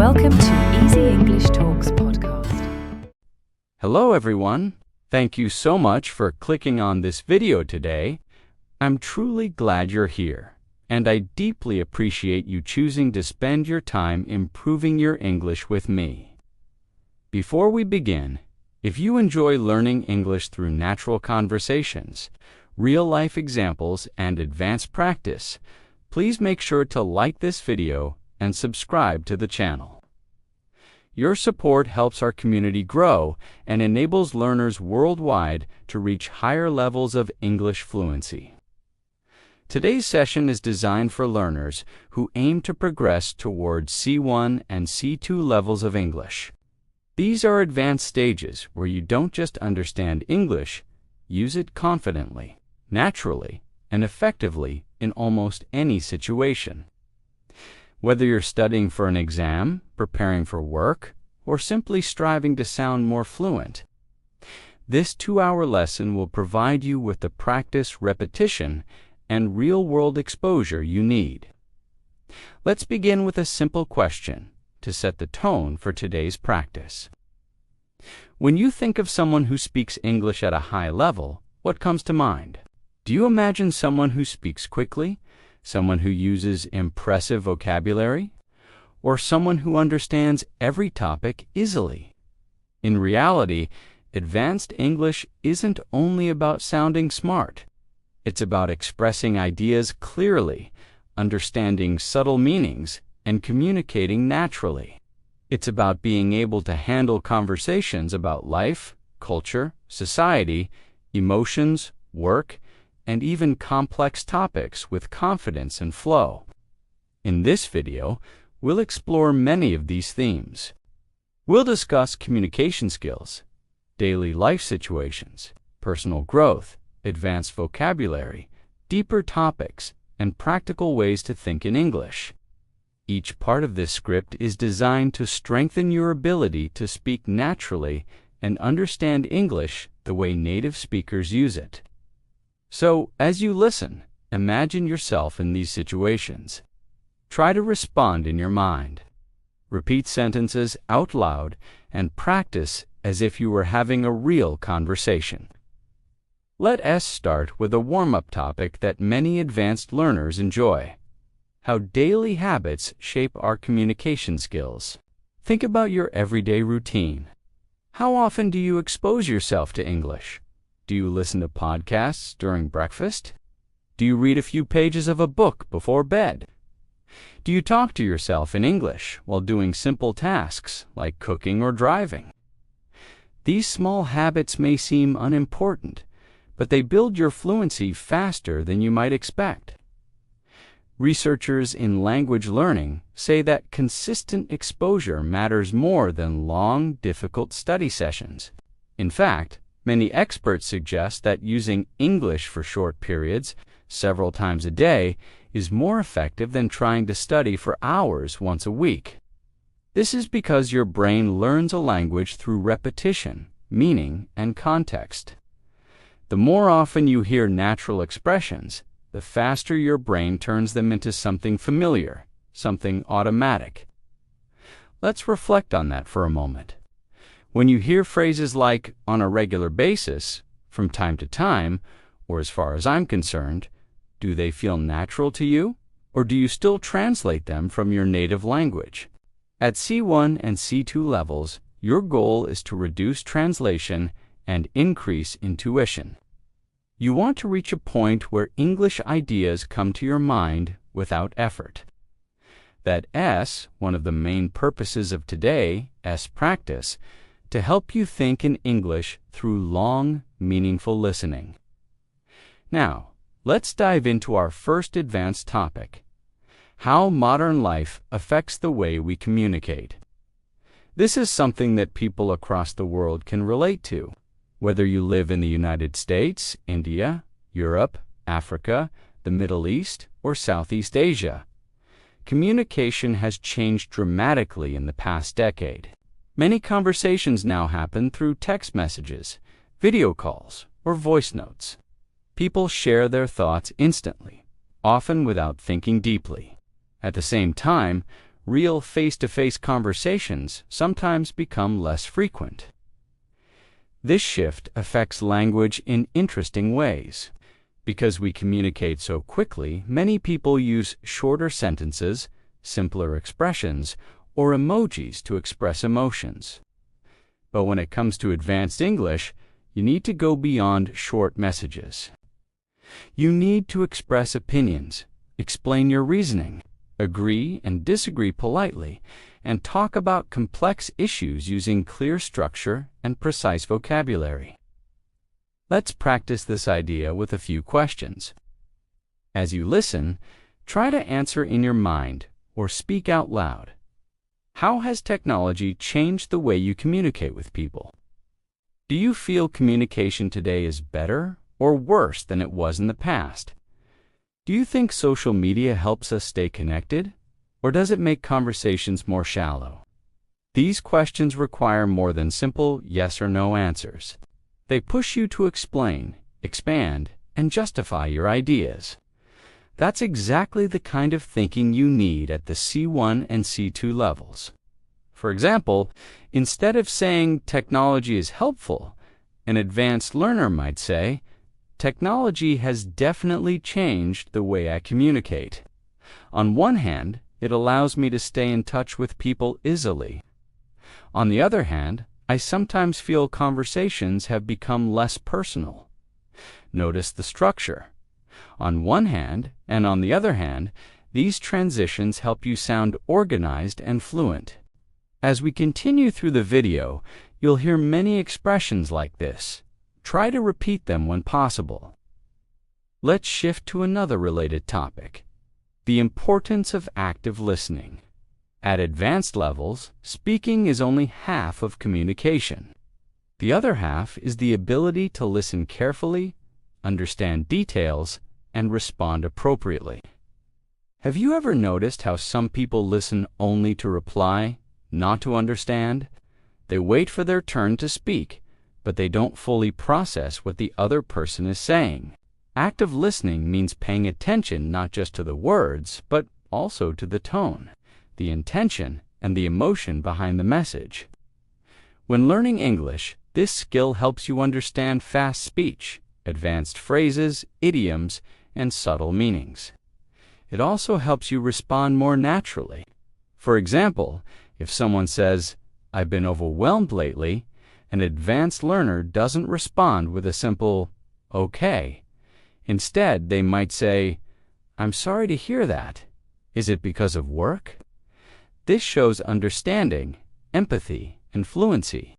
Welcome to Easy English Talks podcast. Hello everyone. Thank you so much for clicking on this video today. I'm truly glad you're here, and I deeply appreciate you choosing to spend your time improving your English with me. Before we begin, if you enjoy learning English through natural conversations, real-life examples, and advanced practice, please make sure to like this video and subscribe to the channel. Your support helps our community grow and enables learners worldwide to reach higher levels of English fluency. Today's session is designed for learners who aim to progress towards C1 and C2 levels of English. These are advanced stages where you don't just understand English, use it confidently, naturally, and effectively in almost any situation. Whether you're studying for an exam, preparing for work, or simply striving to sound more fluent, this 2-hour lesson will provide you with the practice, repetition, and real-world exposure you need. Let's begin with a simple question to set the tone for today's practice. When you think of someone who speaks English at a high level, what comes to mind? Do you imagine someone who speaks quickly? Someone who uses impressive vocabulary, or someone who understands every topic easily? In reality, advanced English isn't only about sounding smart. It's about expressing ideas clearly, understanding subtle meanings, and communicating naturally. It's about being able to handle conversations about life, culture, society, emotions, work, and even complex topics with confidence and flow. In this video, we'll explore many of these themes. We'll discuss communication skills, daily life situations, personal growth, advanced vocabulary, deeper topics, and practical ways to think in English. Each part of this script is designed to strengthen your ability to speak naturally and understand English the way native speakers use it. So, as you listen, imagine yourself in these situations. Try to respond in your mind. Repeat sentences out loud and practice as if you were having a real conversation. Let us start with a warm-up topic that many advanced learners enjoy: how daily habits shape our communication skills. Think about your everyday routine. How often do you expose yourself to English? Do you listen to podcasts during breakfast? Do you read a few pages of a book before bed? Do you talk to yourself in English while doing simple tasks like cooking or driving? These small habits may seem unimportant, but they build your fluency faster than you might expect. Researchers in language learning say that consistent exposure matters more than long, difficult study sessions. In fact, many experts suggest that using English for short periods, several times a day, is more effective than trying to study for hours once a week. This is because your brain learns a language through repetition, meaning, and context. The more often you hear natural expressions, the faster your brain turns them into something familiar, something automatic. Let's reflect on that for a moment. When you hear phrases like "on a regular basis," "from time to time," or "as far as I'm concerned," do they feel natural to you, or do you still translate them from your native language? At C1 and C2 levels, your goal is to reduce translation and increase intuition. You want to reach a point where English ideas come to your mind without effort. That S, one of the main purposes of today, S practice, to help you think in English through long, meaningful listening. Now, let's dive into our first advanced topic: how modern life affects the way we communicate. This is something that people across the world can relate to. Whether you live in the United States, India, Europe, Africa, the Middle East, or Southeast Asia, communication has changed dramatically in the past decade. Many conversations now happen through text messages, video calls, or voice notes. People share their thoughts instantly, often without thinking deeply. At the same time, real face-to-face conversations sometimes become less frequent. This shift affects language in interesting ways. Because we communicate so quickly, many people use shorter sentences, simpler expressions, or emojis to express emotions. But when it comes to advanced English, you need to go beyond short messages. You need to express opinions, explain your reasoning, agree and disagree politely, and talk about complex issues using clear structure and precise vocabulary. Let's practice this idea with a few questions. As you listen, try to answer in your mind or speak out loud. How has technology changed the way you communicate with people? Do you feel communication today is better or worse than it was in the past? Do you think social media helps us stay connected, or does it make conversations more shallow? These questions require more than simple yes or no answers. They push you to explain, expand, and justify your ideas. That's exactly the kind of thinking you need at the C1 and C2 levels. For example, instead of saying technology is helpful, an advanced learner might say, technology has definitely changed the way I communicate. On one hand, it allows me to stay in touch with people easily. On the other hand, I sometimes feel conversations have become less personal. Notice the structure. On one hand, and on the other hand, these transitions help you sound organized and fluent. As we continue through the video, you'll hear many expressions like this. Try to repeat them when possible. Let's shift to another related topic: the importance of active listening. At advanced levels, speaking is only half of communication. The other half is the ability to listen carefully, understand details, and respond appropriately. Have you ever noticed how some people listen only to reply, not to understand? They wait for their turn to speak, but they don't fully process what the other person is saying. Active listening means paying attention not just to the words, but also to the tone, the intention, and the emotion behind the message. When learning English, this skill helps you understand fast speech, advanced phrases, idioms, and subtle meanings. It also helps you respond more naturally. For example, if someone says, "I've been overwhelmed lately," an advanced learner doesn't respond with a simple, "Okay." Instead, they might say, "I'm sorry to hear that. Is it because of work?" This shows understanding, empathy, and fluency.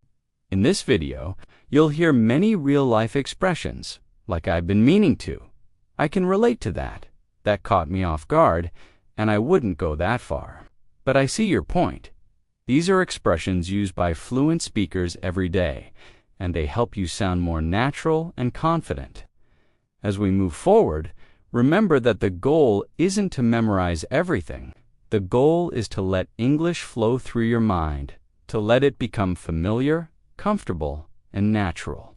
In this video, you'll hear many real-life expressions, like "I've been meaning to," "I can relate to that," "That caught me off guard," and "I wouldn't go that far." But I see your point. These are expressions used by fluent speakers every day, and they help you sound more natural and confident. As we move forward, remember that the goal isn't to memorize everything. The goal is to let English flow through your mind, to let it become familiar, comfortable, and natural.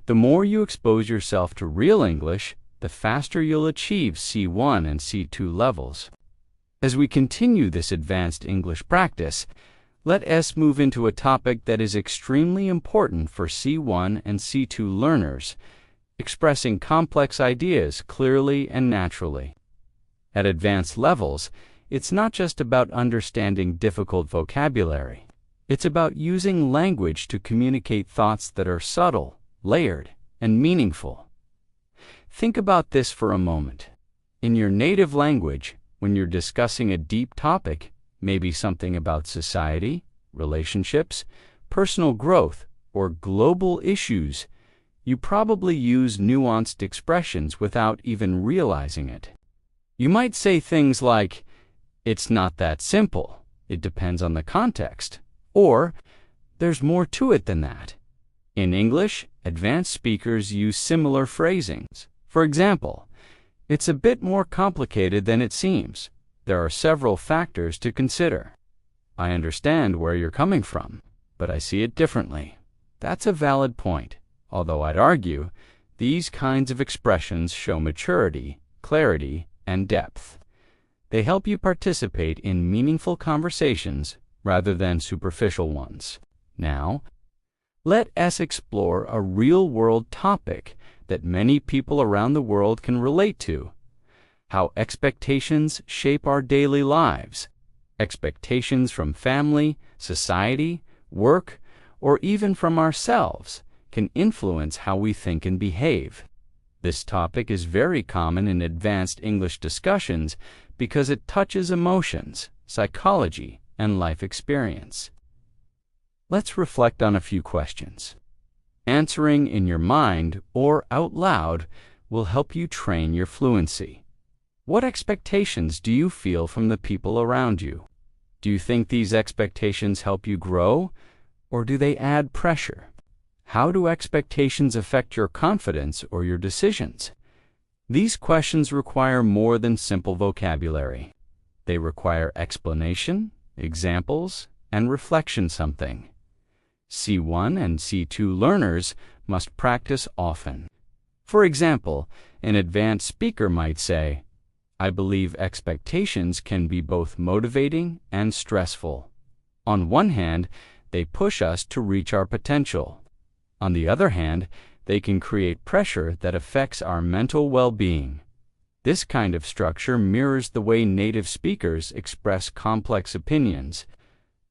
The more you expose yourself to real English, the faster you'll achieve C1 and C2 levels. As we continue this advanced English practice, let us move into a topic that is extremely important for C1 and C2 learners: expressing complex ideas clearly and naturally. At advanced levels, it's not just about understanding difficult vocabulary. It's about using language to communicate thoughts that are subtle, layered, and meaningful. Think about this for a moment. In your native language, when you're discussing a deep topic, maybe something about society, relationships, personal growth, or global issues, you probably use nuanced expressions without even realizing it. You might say things like, "It's not that simple. It depends on the context," or "There's more to it than that." In English, advanced speakers use similar phrasings. For example, "It's a bit more complicated than it seems. There are several factors to consider." "I understand where you're coming from, but I see it differently." That's a valid point, although I'd argue these kinds of expressions show maturity, clarity, and depth. They help you participate in meaningful conversations rather than superficial ones. Now, let us explore a real-world topic that many people around the world can relate to: how expectations shape our daily lives. Expectations from family, society, work, or even from ourselves can influence how we think and behave. This topic is very common in advanced English discussions because it touches emotions, psychology, and life experience. Let's reflect on a few questions. Answering in your mind or out loud will help you train your fluency. What expectations do you feel from the people around you? Do you think these expectations help you grow, or do they add pressure? How do expectations affect your confidence or your decisions? These questions require more than simple vocabulary. They require explanation, examples, and reflection something. C1 and C2 learners must practice often. For example, an advanced speaker might say, "I believe expectations can be both motivating and stressful. On one hand, they push us to reach our potential. On the other hand, they can create pressure that affects our mental well-being." This kind of structure mirrors the way native speakers express complex opinions.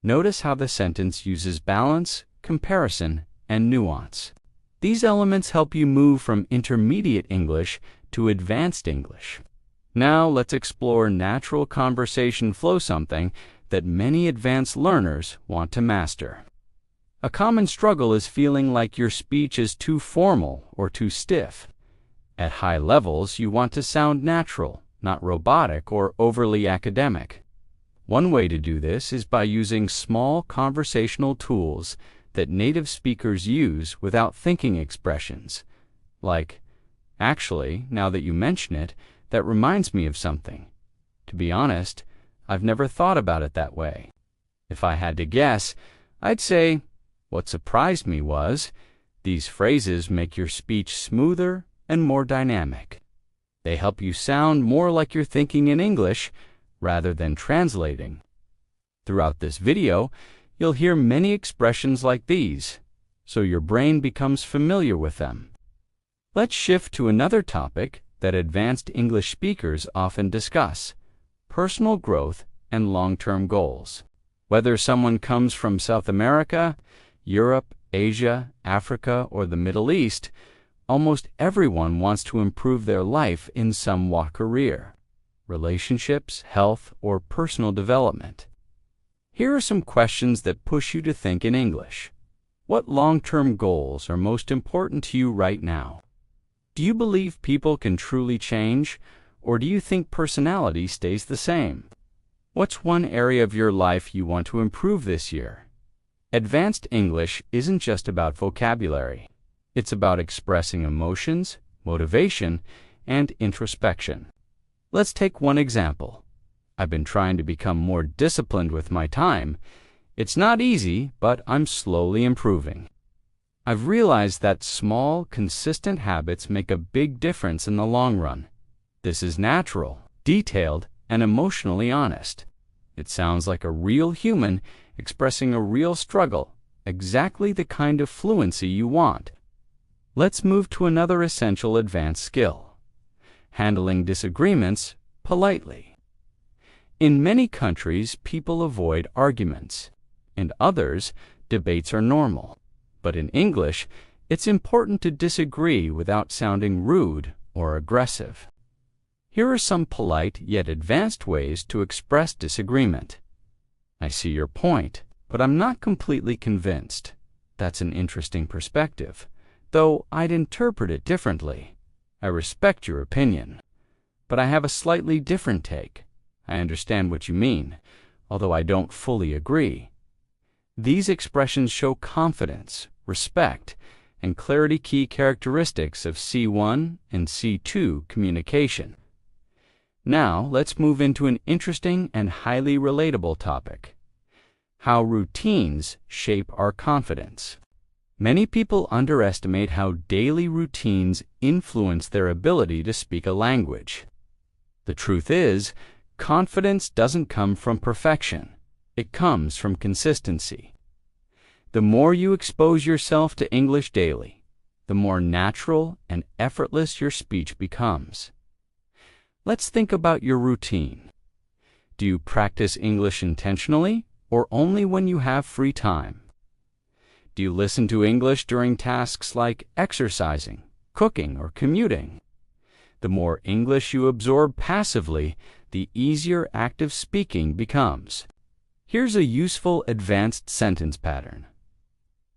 Notice how the sentence uses balance, comparison, and nuance. These elements help you move from intermediate English to advanced English. Now let's explore natural conversation flow, something that many advanced learners want to master. A common struggle is feeling like your speech is too formal or too stiff. At high levels, you want to sound natural, not robotic or overly academic. One way to do this is by using small conversational tools that native speakers use without thinking expressions, like, "Actually, now that you mention it, that reminds me of something. To be honest, I've never thought about it that way." If I had to guess, I'd say, "What surprised me was," these phrases make your speech smoother and more dynamic. They help you sound more like you're thinking in English rather than translating. Throughout this video, you'll hear many expressions like these, so your brain becomes familiar with them. Let's shift to another topic that advanced English speakers often discuss: personal growth and long-term goals. Whether someone comes from South America, Europe, Asia, Africa, or the Middle East, almost everyone wants to improve their life in some career, relationships, health, or personal development. Here are some questions that push you to think in English. What long-term goals are most important to you right now? Do you believe people can truly change, or do you think personality stays the same? What's one area of your life you want to improve this year? Advanced English isn't just about vocabulary. It's about expressing emotions, motivation, and introspection. Let's take one example. I've been trying to become more disciplined with my time. It's not easy, but I'm slowly improving. I've realized that small, consistent habits make a big difference in the long run. This is natural, detailed, and emotionally honest. It sounds like a real human expressing a real struggle, exactly the kind of fluency you want. Let's move to another essential advanced skill: handling disagreements politely. In many countries, people avoid arguments. In others, debates are normal. But in English, it's important to disagree without sounding rude or aggressive. Here are some polite yet advanced ways to express disagreement. "I see your point, but I'm not completely convinced. That's an interesting perspective, though I'd interpret it differently. I respect your opinion, but I have a slightly different take. I understand what you mean, although I don't fully agree." These expressions show confidence, respect, and clarity, key characteristics of C1 and C2 communication. Now, let's move into an interesting and highly relatable topic: how routines shape our confidence. Many people underestimate how daily routines influence their ability to speak a language. The truth is, Confidence doesn't come from perfection. It comes from consistency. The more you expose yourself to English daily, the more natural and effortless your speech becomes. Let's think about your routine. Do you practice English intentionally or only when you have free time? Do you listen to English during tasks like exercising, cooking, or commuting? The more English you absorb passively, the easier active speaking becomes. Here's a useful advanced sentence pattern.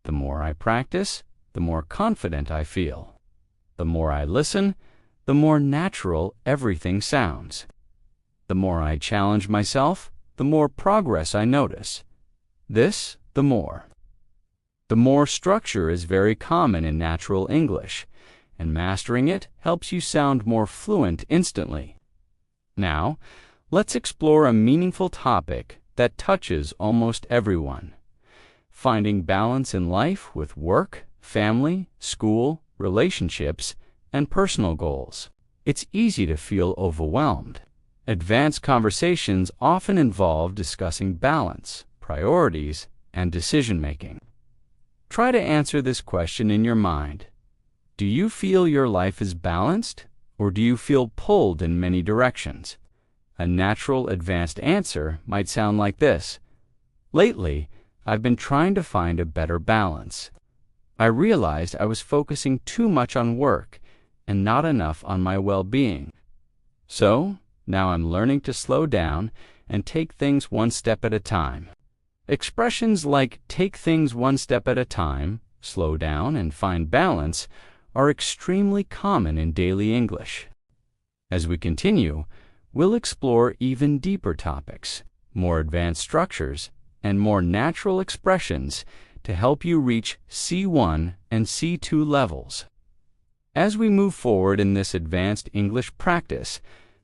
The more I practice, the more confident I feel. The more I listen, the more natural everything sounds. The more I challenge myself, the more progress I notice. This, the more. The more structure is very common in natural English, and mastering it helps you sound more fluent instantly. Now, let's explore a meaningful topic that touches almost everyone. Finding balance in life with work, family, school, relationships, and personal goals. It's easy to feel overwhelmed. Advanced conversations often involve discussing balance, priorities, and decision-making. Try to answer this question in your mind. Do you feel your life is balanced, or do you feel pulled in many directions? A natural advanced answer might sound like this. Lately, I've been trying to find a better balance. I realized I was focusing too much on work and not enough on my well-being. So, now I'm learning to slow down and take things one step at a time. Expressions like take things one step at a time, slow down, and find balance are extremely common in daily English. As we continue, we'll explore even deeper topics, more advanced structures, and more natural expressions to help you reach C1 and C2 levels. As we move forward in this advanced English practice,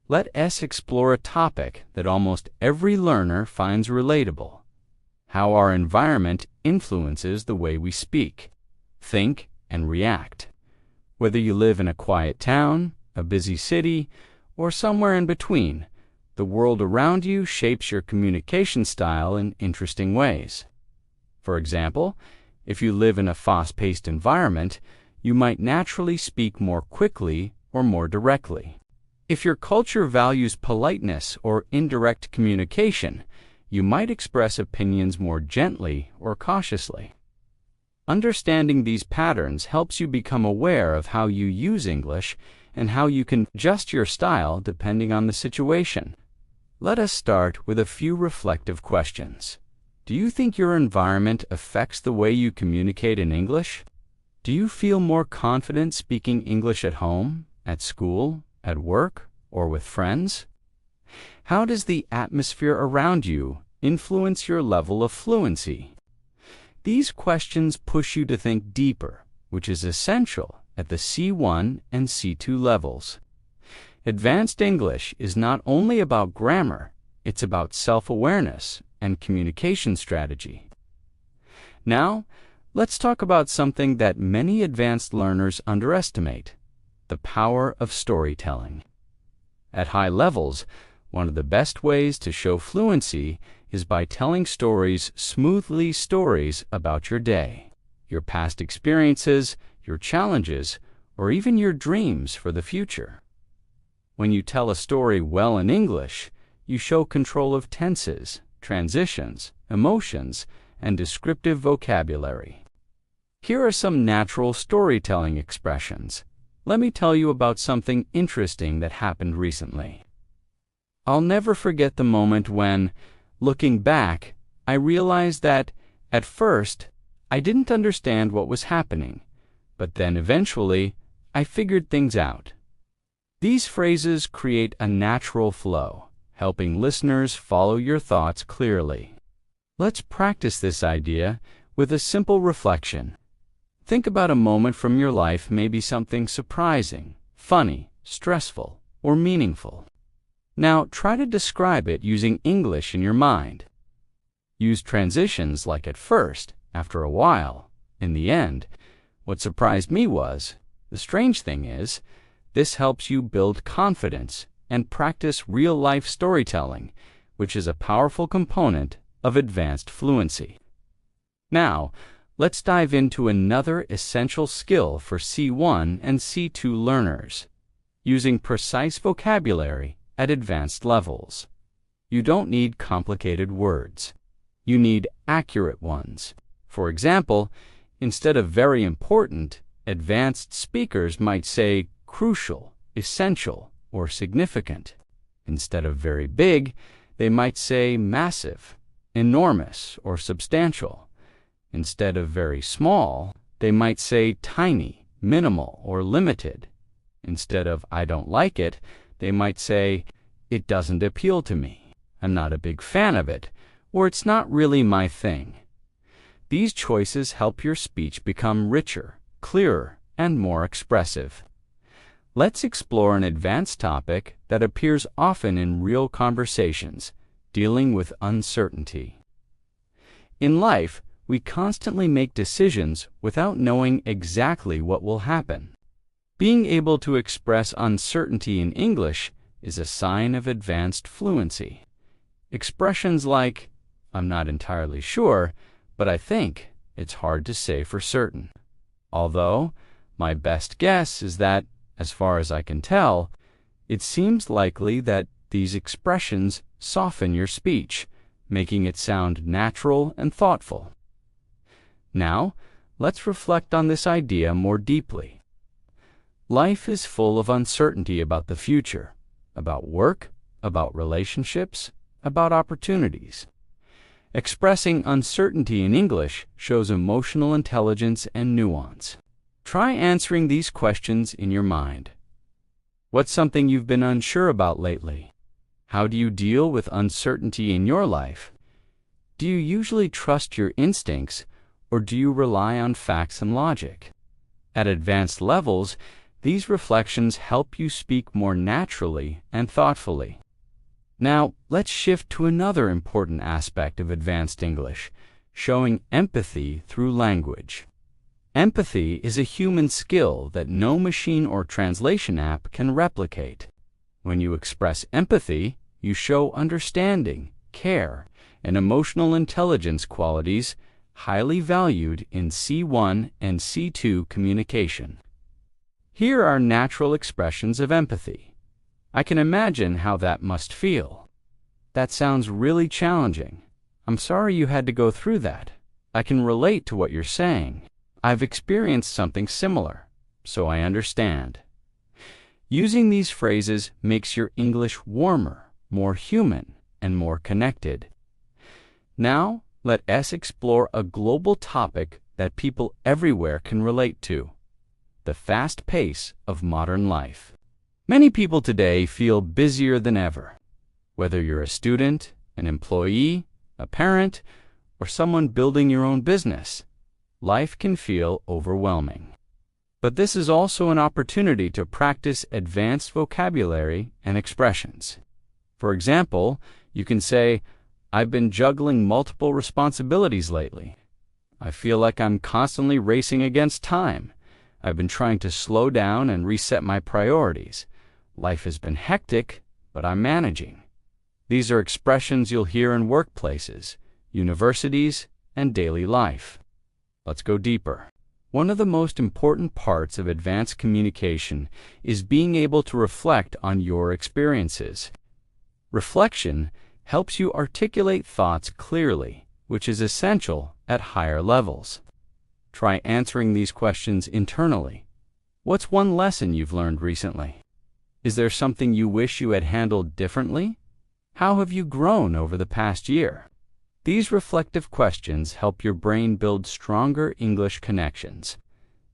let us explore a topic that almost every learner finds relatable: how our environment influences the way we speak, think, and react. Whether you live in a quiet town, a busy city, or somewhere in between, the world around you shapes your communication style in interesting ways. For example, if you live in a fast-paced environment, you might naturally speak more quickly or more directly. If your culture values politeness or indirect communication, you might express opinions more gently or cautiously. Understanding these patterns helps you become aware of how you use English and how you can adjust your style depending on the situation. Let us start with a few reflective questions. Do you think your environment affects the way you communicate in English? Do you feel more confident speaking English at home, at school, at work, or with friends? How does the atmosphere around you influence your level of fluency? These questions push you to think deeper, which is essential at the C1 and C2 levels. Advanced English is not only about grammar, it's about self-awareness and communication strategy. Now, let's talk about something that many advanced learners underestimate: the power of storytelling. At high levels, one of the best ways to show fluency is by telling stories about your day, your past experiences, your challenges, or even your dreams for the future. When you tell a story well in English, you show control of tenses, transitions, emotions, and descriptive vocabulary. Here are some natural storytelling expressions. Let me tell you about something interesting that happened recently. I'll never forget the moment when, looking back, I realized that, at first, I didn't understand what was happening, but then eventually, I figured things out. These phrases create a natural flow, helping listeners follow your thoughts clearly. Let's practice this idea with a simple reflection. Think about a moment from your life, maybe something surprising, funny, stressful, or meaningful. Now, try to describe it using English in your mind. Use transitions like at first, after a while, in the end. What surprised me was, the strange thing is, this helps you build confidence and practice real-life storytelling, which is a powerful component of advanced fluency. Now, let's dive into another essential skill for C1 and C2 learners: using precise vocabulary at advanced levels. You don't need complicated words. You need accurate ones. For example, instead of very important, advanced speakers might say crucial, essential, or significant. Instead of very big, they might say massive, enormous, or substantial. Instead of very small, they might say tiny, minimal, or limited. Instead of I don't like it, they might say it doesn't appeal to me, I'm not a big fan of it, or it's not really my thing. These choices help your speech become richer, clearer, and more expressive. Let's explore an advanced topic that appears often in real conversations, dealing with uncertainty. In life, we constantly make decisions without knowing exactly what will happen. Being able to express uncertainty in English is a sign of advanced fluency. Expressions like, I'm not entirely sure, but I think it's hard to say for certain. Although, my best guess is that, as far as I can tell, it seems likely that these expressions soften your speech, making it sound natural and thoughtful. Now, let's reflect on this idea more deeply. Life is full of uncertainty about the future, about work, about relationships, about opportunities. Expressing uncertainty in English shows emotional intelligence and nuance. Try answering these questions in your mind. What's something you've been unsure about lately? How do you deal with uncertainty in your life? Do you usually trust your instincts, or do you rely on facts and logic? At advanced levels, these reflections help you speak more naturally and thoughtfully. Now, let's shift to another important aspect of advanced English: showing empathy through language. Empathy is a human skill that no machine or translation app can replicate. When you express empathy, you show understanding, care, and emotional intelligence qualities highly valued in C1 and C2 communication. Here are natural expressions of empathy. I can imagine how that must feel. That sounds really challenging. I'm sorry you had to go through that. I can relate to what you're saying. I've experienced something similar, so I understand. Using these phrases makes your English warmer, more human, and more connected. Now, let us explore a global topic that people everywhere can relate to: the fast pace of modern life. Many people today feel busier than ever. Whether you're a student, an employee, a parent, or someone building your own business, life can feel overwhelming. But this is also an opportunity to practice advanced vocabulary and expressions. For example, you can say, I've been juggling multiple responsibilities lately. I feel like I'm constantly racing against time. I've been trying to slow down and reset my priorities. Life has been hectic, but I'm managing. These are expressions you'll hear in workplaces, universities, and daily life. Let's go deeper. One of the most important parts of advanced communication is being able to reflect on your experiences. Reflection helps you articulate thoughts clearly, which is essential at higher levels. Try answering these questions internally. What's one lesson you've learned recently? Is there something you wish you had handled differently? How have you grown over the past year? These reflective questions help your brain build stronger English connections.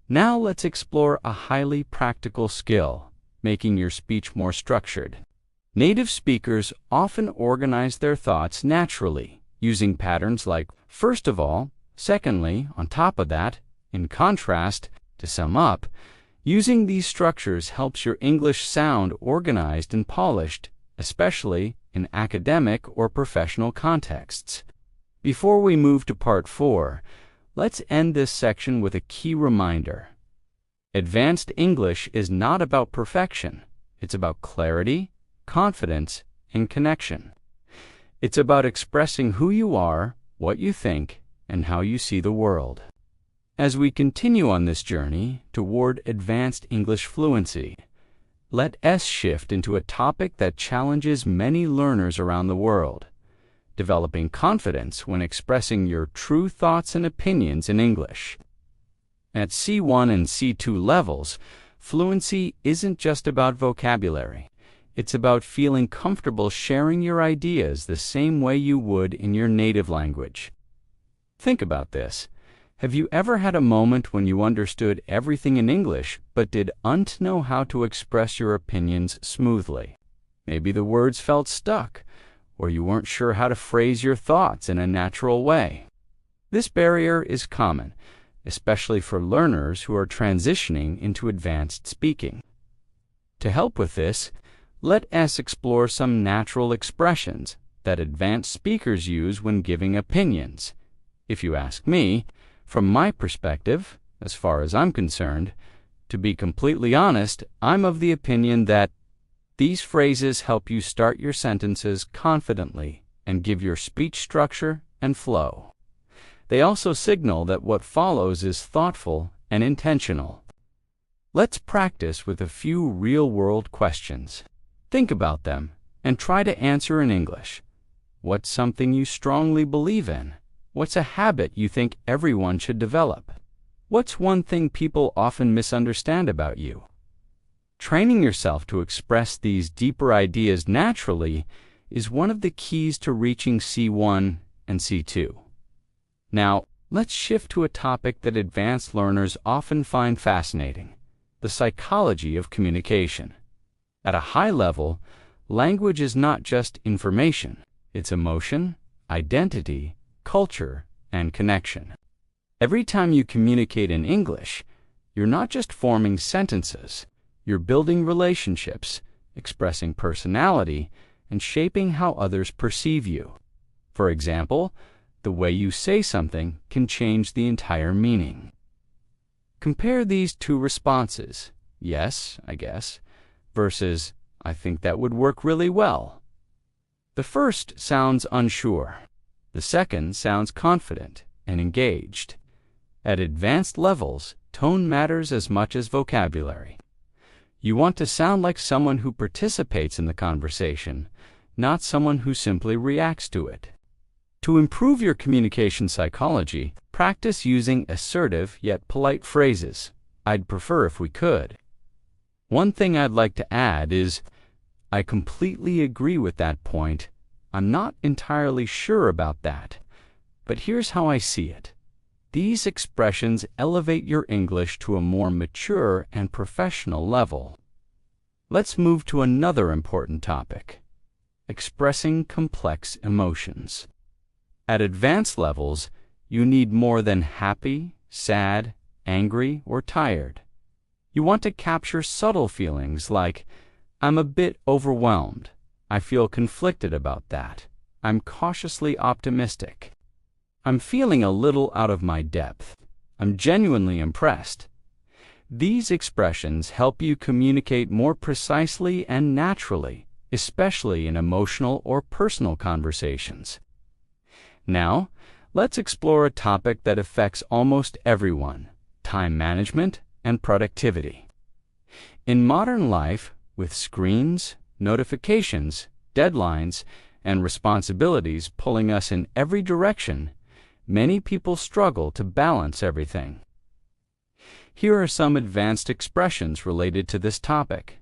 Now let's explore a highly practical skill: making your speech more structured. Native speakers often organize their thoughts naturally, using patterns like first of all, secondly, on top of that, in contrast, to sum up. Using these structures helps your English sound organized and polished, especially in academic or professional contexts. Before we move to part 4, let's end this section with a key reminder. Advanced English is not about perfection. It's about clarity, confidence, and connection. It's about expressing who you are, what you think, and how you see the world. As we continue on this journey toward advanced English fluency, let S shift into a topic that challenges many learners around the world: developing confidence when expressing your true thoughts and opinions in English. At C1 and C2 levels, fluency isn't just about vocabulary. It's about feeling comfortable sharing your ideas the same way you would in your native language. Think about this. Have you ever had a moment when you understood everything in English but didn't know how to express your opinions smoothly? Maybe the words felt stuck, or you weren't sure how to phrase your thoughts in a natural way. This barrier is common, especially for learners who are transitioning into advanced speaking. To help with this, let us explore some natural expressions that advanced speakers use when giving opinions. If you ask me, from my perspective, as far as I'm concerned, to be completely honest, I'm of the opinion that these phrases help you start your sentences confidently and give your speech structure and flow. They also signal that what follows is thoughtful and intentional. Let's practice with a few real-world questions. Think about them and try to answer in English. What's something you strongly believe in? What's a habit you think everyone should develop? What's one thing people often misunderstand about you? Training yourself to express these deeper ideas naturally is one of the keys to reaching C1 and C2. Now, let's shift to a topic that advanced learners often find fascinating: the psychology of communication. At a high level, language is not just information. It's emotion, identity, culture, and connection. Every time you communicate in English, you're not just forming sentences. You're building relationships, expressing personality, and shaping how others perceive you. For example, the way you say something can change the entire meaning. Compare these two responses: yes, I guess, versus I think that would work really well. The first sounds unsure. The second sounds confident and engaged. At advanced levels, tone matters as much as vocabulary. You want to sound like someone who participates in the conversation, not someone who simply reacts to it. To improve your communication psychology, practice using assertive yet polite phrases. I'd prefer if we could. One thing I'd like to add is, I completely agree with that point. I'm not entirely sure about that, but here's how I see it. These expressions elevate your English to a more mature and professional level. Let's move to another important topic: expressing complex emotions. At advanced levels, you need more than happy, sad, angry, or tired. You want to capture subtle feelings like, I'm a bit overwhelmed. I feel conflicted about that. I'm cautiously optimistic. I'm feeling a little out of my depth. I'm genuinely impressed. These expressions help you communicate more precisely and naturally, especially in emotional or personal conversations. Now, let's explore a topic that affects almost everyone: time management and productivity. In modern life, with screens, notifications, deadlines, and responsibilities pulling us in every direction, many people struggle to balance everything. Here are some advanced expressions related to this topic.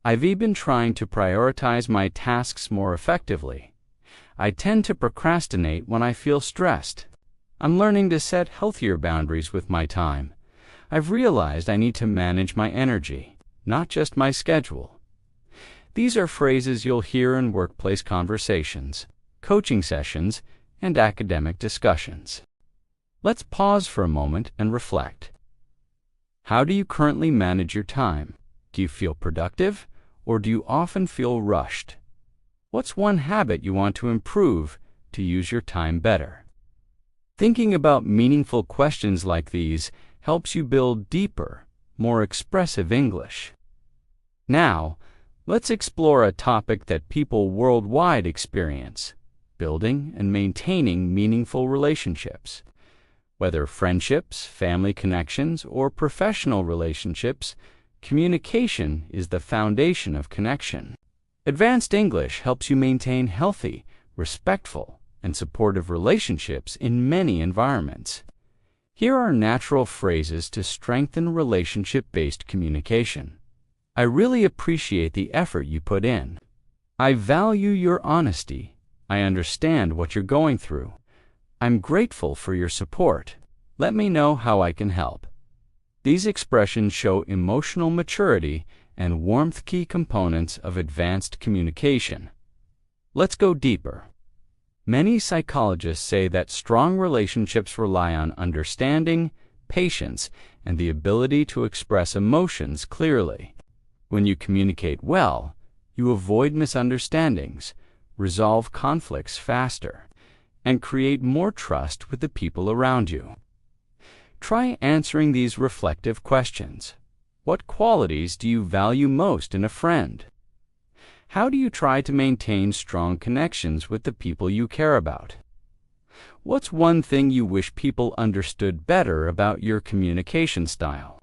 I've been trying to prioritize my tasks more effectively. I tend to procrastinate when I feel stressed. I'm learning to set healthier boundaries with my time. I've realized I need to manage my energy, not just my schedule. These are phrases you'll hear in workplace conversations, coaching sessions, and academic discussions. Let's pause for a moment and reflect. How do you currently manage your time? Do you feel productive, or do you often feel rushed? What's one habit you want to improve to use your time better? Thinking about meaningful questions like these helps you build deeper, more expressive English. Now, Let's explore a topic that people worldwide experience: building and maintaining meaningful relationships. Whether friendships, family connections, or professional relationships, communication is the foundation of connection. Advanced English helps you maintain healthy, respectful, and supportive relationships in many environments. Here are natural phrases to strengthen relationship-based communication. I really appreciate the effort you put in. I value your honesty. I understand what you're going through. I'm grateful for your support. Let me know how I can help. These expressions show emotional maturity and warmth, key components of advanced communication. Let's go deeper. Many psychologists say that strong relationships rely on understanding, patience, and the ability to express emotions clearly. When you communicate well, you avoid misunderstandings, resolve conflicts faster, and create more trust with the people around you. Try answering these reflective questions. What qualities do you value most in a friend? How do you try to maintain strong connections with the people you care about? What's one thing you wish people understood better about your communication style?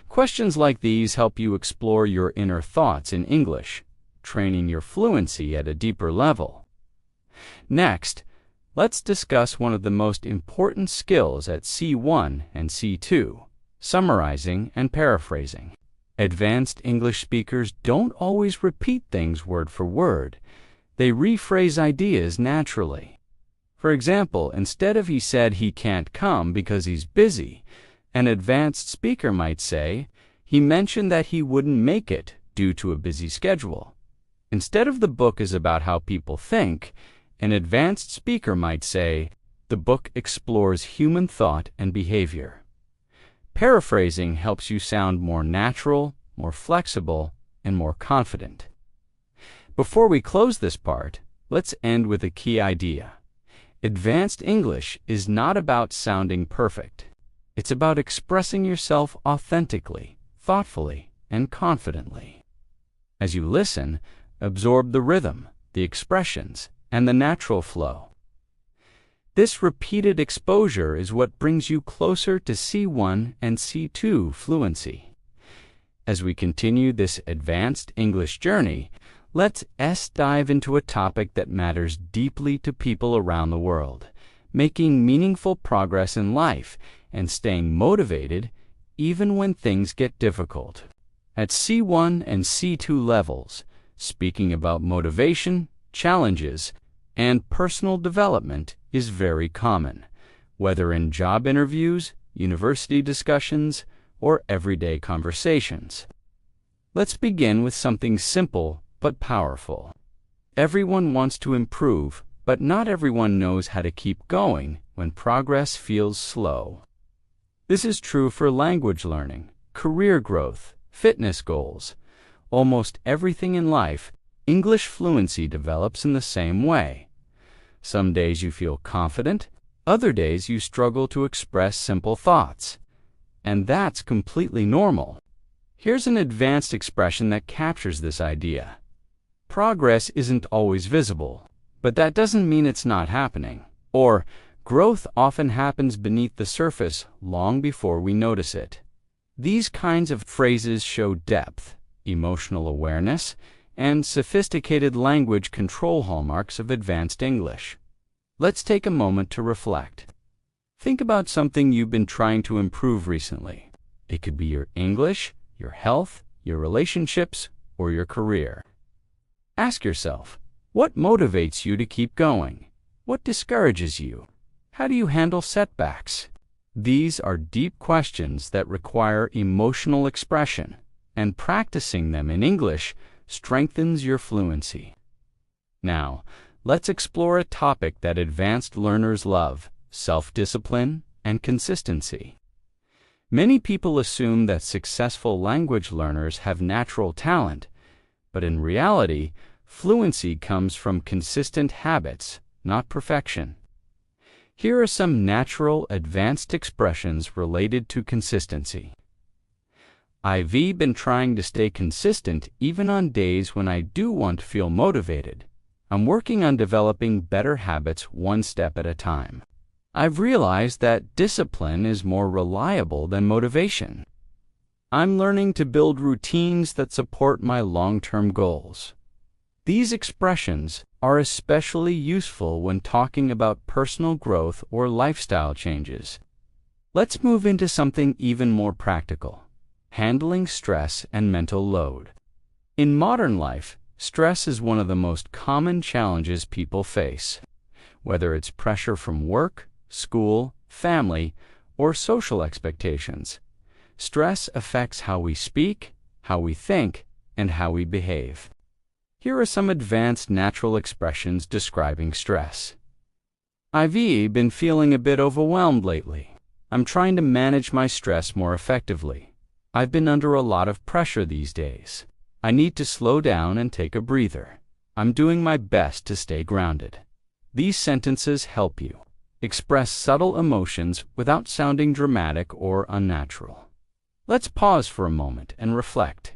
Questions like these help you explore your inner thoughts in English, training your fluency at a deeper level. Next, let's discuss one of the most important skills at C1 and C2, summarizing and paraphrasing. Advanced English speakers don't always repeat things word for word. They rephrase ideas naturally. For example, instead of "he said he can't come because he's busy," an advanced speaker might say, "he mentioned that he wouldn't make it due to a busy schedule." Instead of "the book is about how people think," an advanced speaker might say, "the book explores human thought and behavior." Paraphrasing helps you sound more natural, more flexible, and more confident. Before we close this part, let's end with a key idea. Advanced English is not about sounding perfect. It's about expressing yourself authentically, thoughtfully, and confidently. As you listen, absorb the rhythm, the expressions, and the natural flow. This repeated exposure is what brings you closer to C1 and C2 fluency. As we continue this advanced English journey, let's dive into a topic that matters deeply to people around the world: making meaningful progress in life and staying motivated even when things get difficult. At C1 and C2 levels, speaking about motivation, challenges, and personal development is very common, whether in job interviews, university discussions, or everyday conversations. Let's begin with something simple but powerful. Everyone wants to improve, but not everyone knows how to keep going when progress feels slow. This is true for language learning, career growth, fitness goals. Almost everything in life, English fluency develops in the same way. Some days you feel confident, other days you struggle to express simple thoughts. And that's completely normal. Here's an advanced expression that captures this idea. Progress isn't always visible, but that doesn't mean it's not happening. Or, growth often happens beneath the surface long before we notice it. These kinds of phrases show depth, emotional awareness, and sophisticated language control hallmarks of advanced English. Let's take a moment to reflect. Think about something you've been trying to improve recently. It could be your English, your health, your relationships, or your career. Ask yourself, what motivates you to keep going? What discourages you? How do you handle setbacks? These are deep questions that require emotional expression, and practicing them in English strengthens your fluency. Now, let's explore a topic that advanced learners love: self-discipline and consistency. Many people assume that successful language learners have natural talent, but in reality, fluency comes from consistent habits, not perfection. Here are some natural, advanced expressions related to consistency. I've been trying to stay consistent even on days when I do want to feel motivated. I'm working on developing better habits one step at a time. I've realized that discipline is more reliable than motivation. I'm learning to build routines that support my long-term goals. These expressions are especially useful when talking about personal growth or lifestyle changes. Let's move into something even more practical: handling stress and mental load. In modern life, stress is one of the most common challenges people face. Whether it's pressure from work, school, family, or social expectations, stress affects how we speak, how we think, and how we behave. Here are some advanced natural expressions describing stress. I've been feeling a bit overwhelmed lately. I'm trying to manage my stress more effectively. I've been under a lot of pressure these days. I need to slow down and take a breather. I'm doing my best to stay grounded. These sentences help you express subtle emotions without sounding dramatic or unnatural. Let's pause for a moment and reflect.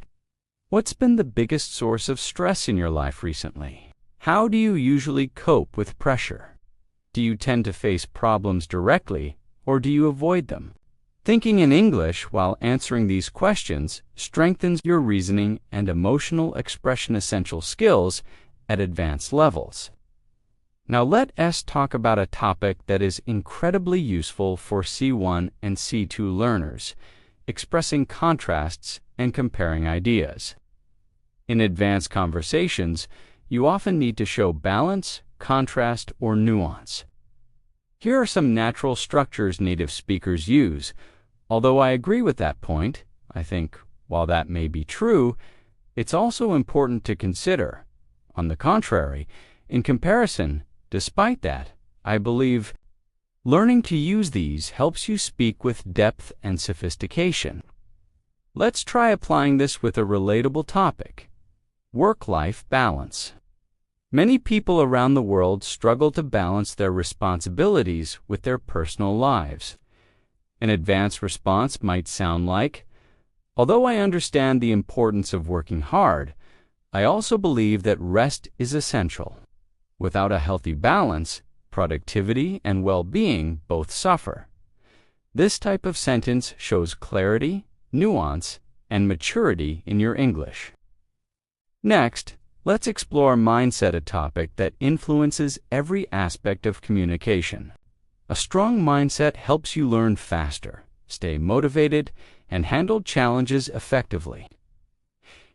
What's been the biggest source of stress in your life recently? How do you usually cope with pressure? Do you tend to face problems directly, or do you avoid them? Thinking in English while answering these questions strengthens your reasoning and emotional expression essential skills at advanced levels. Now let us talk about a topic that is incredibly useful for C1 and C2 learners: expressing contrasts and comparing ideas. In advanced conversations, you often need to show balance, contrast, or nuance. Here are some natural structures native speakers use. Although I agree with that point, I think while that may be true, it's also important to consider. On the contrary, in comparison, despite that, I believe learning to use these helps you speak with depth and sophistication. Let's try applying this with a relatable topic: work-life balance. Many people around the world struggle to balance their responsibilities with their personal lives. An advanced response might sound like, "Although I understand the importance of working hard, I also believe that rest is essential. Without a healthy balance, productivity and well-being both suffer." This type of sentence shows clarity, nuance, and maturity in your English. Next, let's explore mindset, a topic that influences every aspect of communication. A strong mindset helps you learn faster, stay motivated, and handle challenges effectively.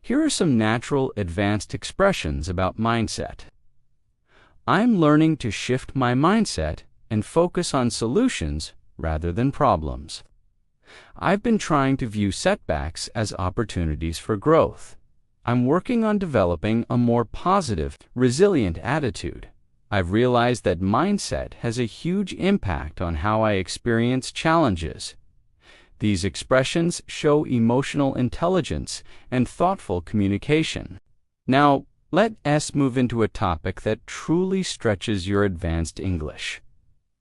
Here are some natural advanced expressions about mindset. I'm learning to shift my mindset and focus on solutions rather than problems. I've been trying to view setbacks as opportunities for growth. I'm working on developing a more positive, resilient attitude. I've realized that mindset has a huge impact on how I experience challenges. These expressions show emotional intelligence and thoughtful communication. Now, let us move into a topic that truly stretches your advanced English: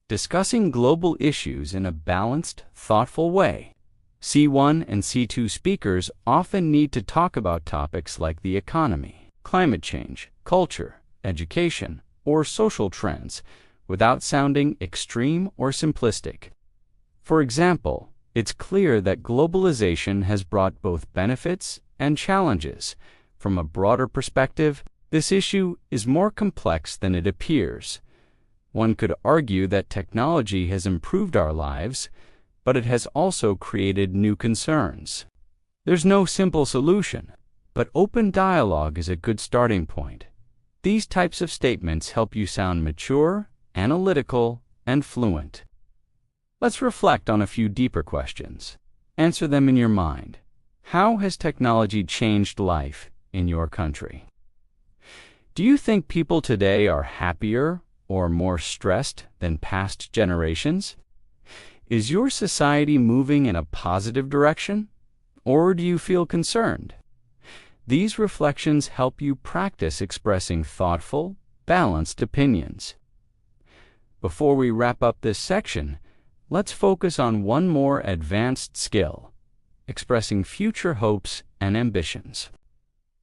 discussing global issues in a balanced, thoughtful way. C1 and C2 speakers often need to talk about topics like the economy, climate change, culture, education, or social trends without sounding extreme or simplistic. For example, it's clear that globalization has brought both benefits and challenges. From a broader perspective, this issue is more complex than it appears. One could argue that technology has improved our lives, but it has also created new concerns. There's no simple solution, but open dialogue is a good starting point. These types of statements help you sound mature, analytical, and fluent. Let's reflect on a few deeper questions. Answer them in your mind. How has technology changed life in your country? Do you think people today are happier or more stressed than past generations? Is your society moving in a positive direction, or do you feel concerned? These reflections help you practice expressing thoughtful, balanced opinions. Before we wrap up this section, let's focus on one more advanced skill: expressing future hopes and ambitions.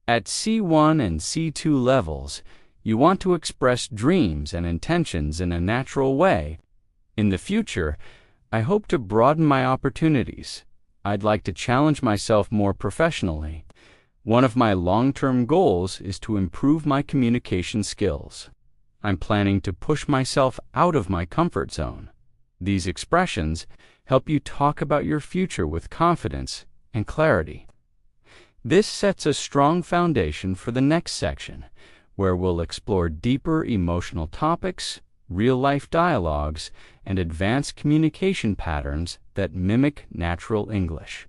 At C1 and C2 levels, you want to express dreams and intentions in a natural way. In the future, I hope to broaden my opportunities. I'd like to challenge myself more professionally. One of my long-term goals is to improve my communication skills. I'm planning to push myself out of my comfort zone. These expressions help you talk about your future with confidence and clarity. This sets a strong foundation for the next section, where we'll explore deeper emotional topics, real-life dialogues, and advanced communication patterns that mimic natural English.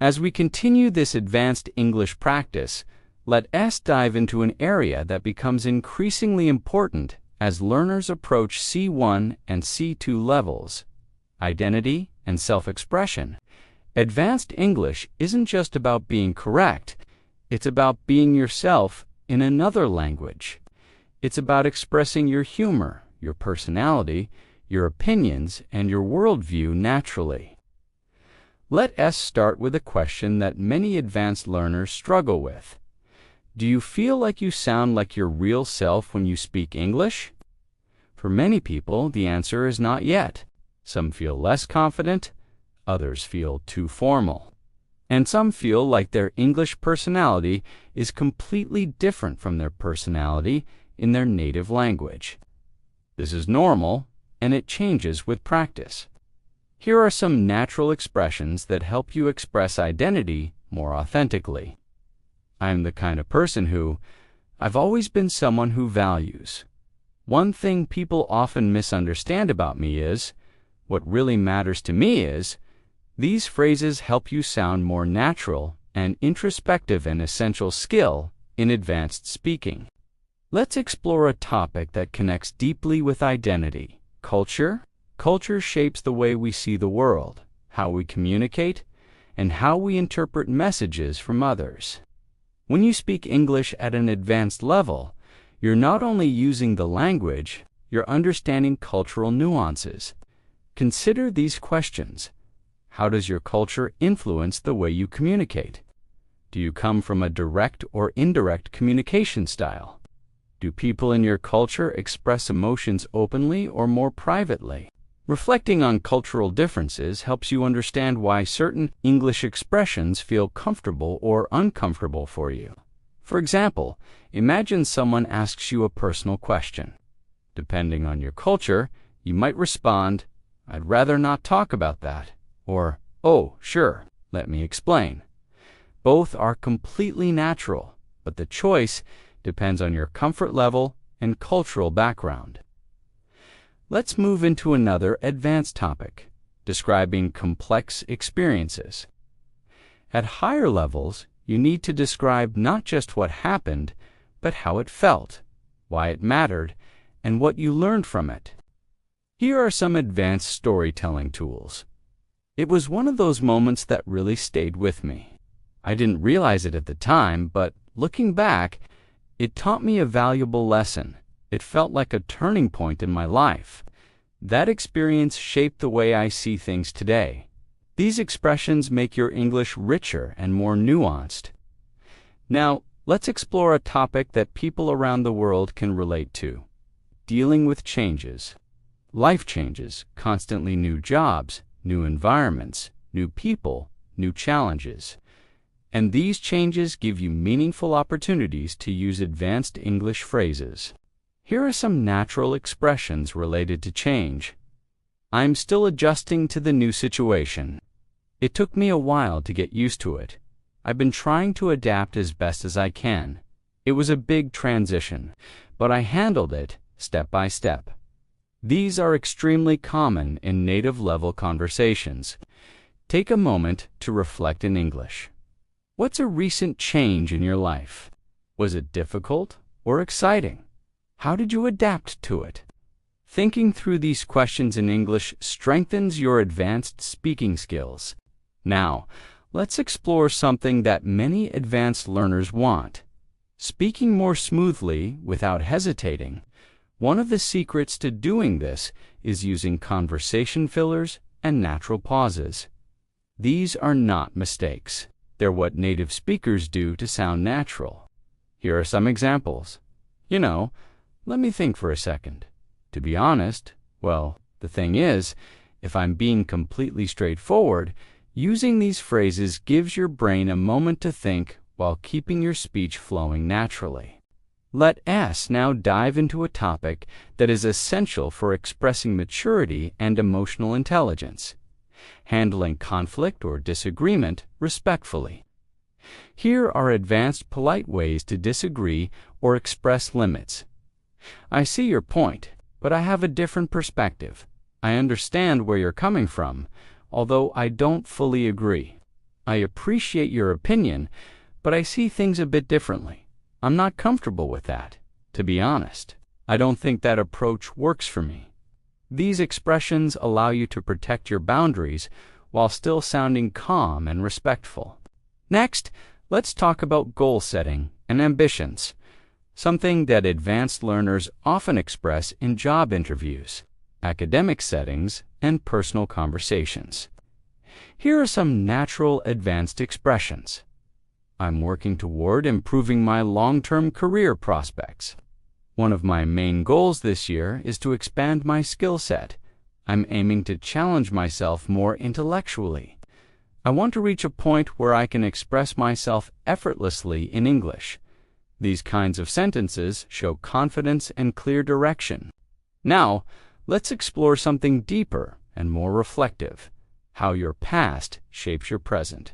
As we continue this advanced English practice, let us dive into an area that becomes increasingly important as learners approach C1 and C2 levels: identity and self-expression. Advanced English isn't just about being correct, it's about being yourself in another language. It's about expressing your humor, your personality, your opinions, and your worldview naturally. Let us start with a question that many advanced learners struggle with. Do you feel like you sound like your real self when you speak English? For many people, the answer is not yet. Some feel less confident, others feel too formal, and some feel like their English personality is completely different from their personality in their native language. This is normal, and it changes with practice. Here are some natural expressions that help you express identity more authentically. I'm the kind of person who, I've always been someone who values. One thing people often misunderstand about me is, what really matters to me is. These phrases help you sound more natural and introspective, an essential skill in advanced speaking. Let's explore a topic that connects deeply with identity: culture. Culture shapes the way we see the world, how we communicate, and how we interpret messages from others. When you speak English at an advanced level, you're not only using the language, you're understanding cultural nuances. Consider these questions. How does your culture influence the way you communicate? Do you come from a direct or indirect communication style? Do people in your culture express emotions openly or more privately? Reflecting on cultural differences helps you understand why certain English expressions feel comfortable or uncomfortable for you. For example, imagine someone asks you a personal question. Depending on your culture, you might respond, "I'd rather not talk about that," or, "Oh, sure, let me explain." Both are completely natural, but the choice depends on your comfort level and cultural background. Let's move into another advanced topic, describing complex experiences. At higher levels, you need to describe not just what happened, but how it felt, why it mattered, and what you learned from it. Here are some advanced storytelling tools. It was one of those moments that really stayed with me. I didn't realize it at the time, but looking back, it taught me a valuable lesson. It felt like a turning point in my life. That experience shaped the way I see things today. These expressions make your English richer and more nuanced. Now, let's explore a topic that people around the world can relate to: dealing with changes. Life changes, constantly new jobs, new environments, new people, new challenges. And these changes give you meaningful opportunities to use advanced English phrases. Here are some natural expressions related to change. I'm still adjusting to the new situation. It took me a while to get used to it. I've been trying to adapt as best as I can. It was a big transition, but I handled it step by step. These are extremely common in native-level conversations. Take a moment to reflect in English. What's a recent change in your life? Was it difficult or exciting? How did you adapt to it? Thinking through these questions in English strengthens your advanced speaking skills. Now, let's explore something that many advanced learners want: speaking more smoothly without hesitating. One of the secrets to doing this is using conversation fillers and natural pauses. These are not mistakes. They're what native speakers do to sound natural. Here are some examples. Let me think for a second. To be honest, well, the thing is, if I'm being completely straightforward, using these phrases gives your brain a moment to think while keeping your speech flowing naturally. Let S now dive into a topic that is essential for expressing maturity and emotional intelligence: handling conflict or disagreement respectfully. Here are advanced polite ways to disagree or express limits. I see your point, but I have a different perspective. I understand where you're coming from, although I don't fully agree. I appreciate your opinion, but I see things a bit differently. I'm not comfortable with that. To be honest, I don't think that approach works for me. These expressions allow you to protect your boundaries while still sounding calm and respectful. Next, let's talk about goal setting and ambitions, something that advanced learners often express in job interviews, academic settings, and personal conversations. Here are some natural advanced expressions. I'm working toward improving my long-term career prospects. One of my main goals this year is to expand my skill set. I'm aiming to challenge myself more intellectually. I want to reach a point where I can express myself effortlessly in English. These kinds of sentences show confidence and clear direction. Now, let's explore something deeper and more reflective: how your past shapes your present.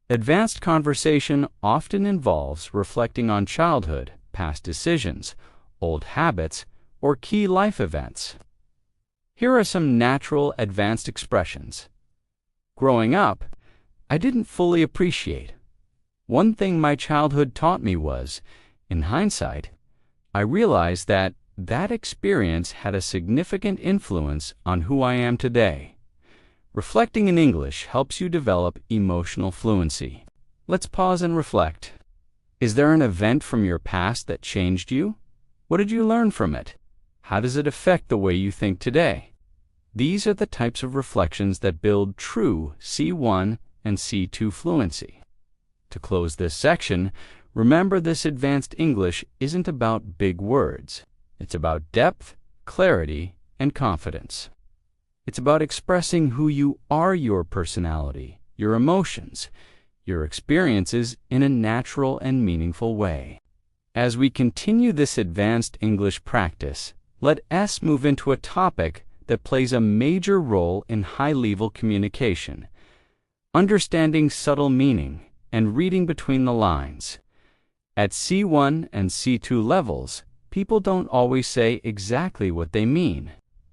Advanced conversation often involves reflecting on childhood, past decisions, old habits, or key life events. Here are some natural advanced expressions. Growing up, I didn't fully appreciate. One thing my childhood taught me was, in hindsight, I realized that experience had a significant influence on who I am today. Reflecting in English helps you develop emotional fluency. Let's pause and reflect. Is there an event from your past that changed you? What did you learn from it? How does it affect the way you think today? These are the types of reflections that build true C1 and C2 fluency. To close this section, remember this advanced English isn't about big words. It's about depth, clarity, and confidence. It's about expressing who you are, your personality, your emotions, your experiences in a natural and meaningful way. As we continue this advanced English practice, let S move into a topic that plays a major role in high-level communication: understanding subtle meaning and reading between the lines. At C1 and C2 levels, people don't always say exactly what they mean.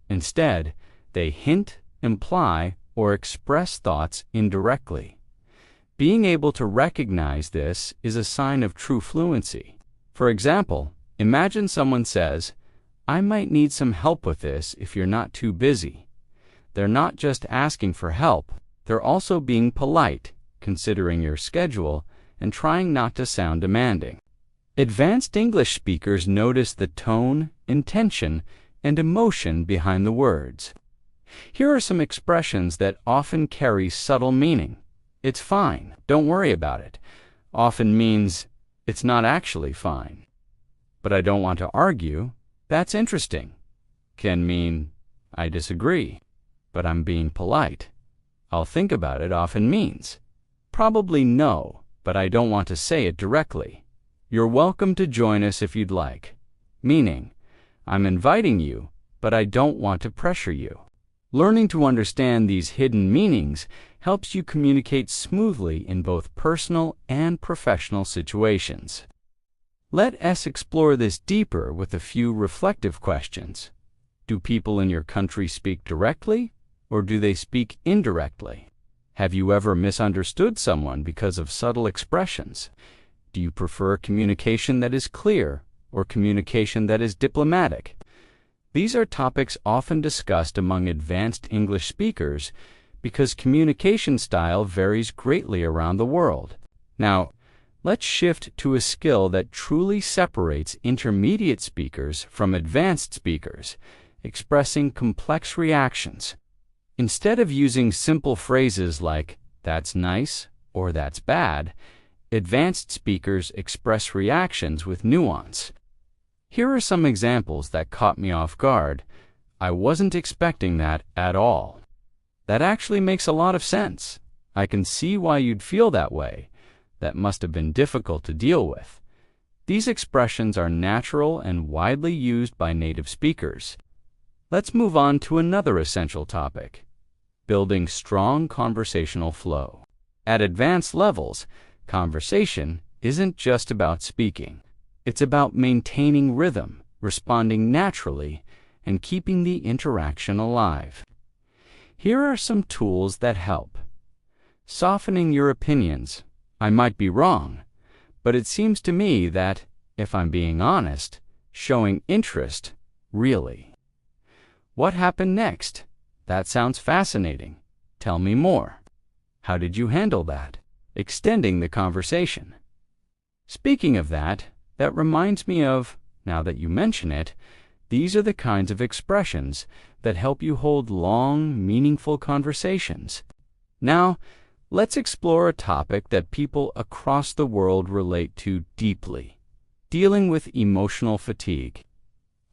Instead, they hint, imply, or express thoughts indirectly. Being able to recognize this is a sign of true fluency. For example, imagine someone says, "I might need some help with this if you're not too busy." They're not just asking for help, they're also being polite, considering your schedule, and trying not to sound demanding. Advanced English speakers notice the tone, intention, and emotion behind the words. Here are some expressions that often carry subtle meaning. "It's fine, don't worry about it," often means it's not actually fine. "But I don't want to argue, that's interesting," can mean I disagree, but I'm being polite. "I'll think about it" often means probably no, but I don't want to say it directly. "You're welcome to join us if you'd like," meaning I'm inviting you, but I don't want to pressure you. Learning to understand these hidden meanings helps you communicate smoothly in both personal and professional situations. Let us explore this deeper with a few reflective questions. Do people in your country speak directly, or do they speak indirectly? Have you ever misunderstood someone because of subtle expressions? Do you prefer communication that is clear or communication that is diplomatic? These are topics often discussed among advanced English speakers because communication style varies greatly around the world. Now, let's shift to a skill that truly separates intermediate speakers from advanced speakers: expressing complex reactions. Instead of using simple phrases like "That's nice" or "That's bad," advanced speakers express reactions with nuance. Here are some examples that caught me off guard. "I wasn't expecting that at all." "That actually makes a lot of sense. I can see why you'd feel that way. That must have been difficult to deal with." These expressions are natural and widely used by native speakers. Let's move on to another essential topic: building strong conversational flow. At advanced levels, conversation isn't just about speaking. It's about maintaining rhythm, responding naturally, and keeping the interaction alive. Here are some tools that help. Softening your opinions. "I might be wrong, but it seems to me that, if I'm being honest," showing interest, "really." "What happened next?" "That sounds fascinating. Tell me more." "How did you handle that?" Extending the conversation. Speaking of that reminds me of, now that you mention it, these are the kinds of expressions that help you hold long, meaningful conversations. Now, let's explore a topic that people across the world relate to deeply: dealing with emotional fatigue.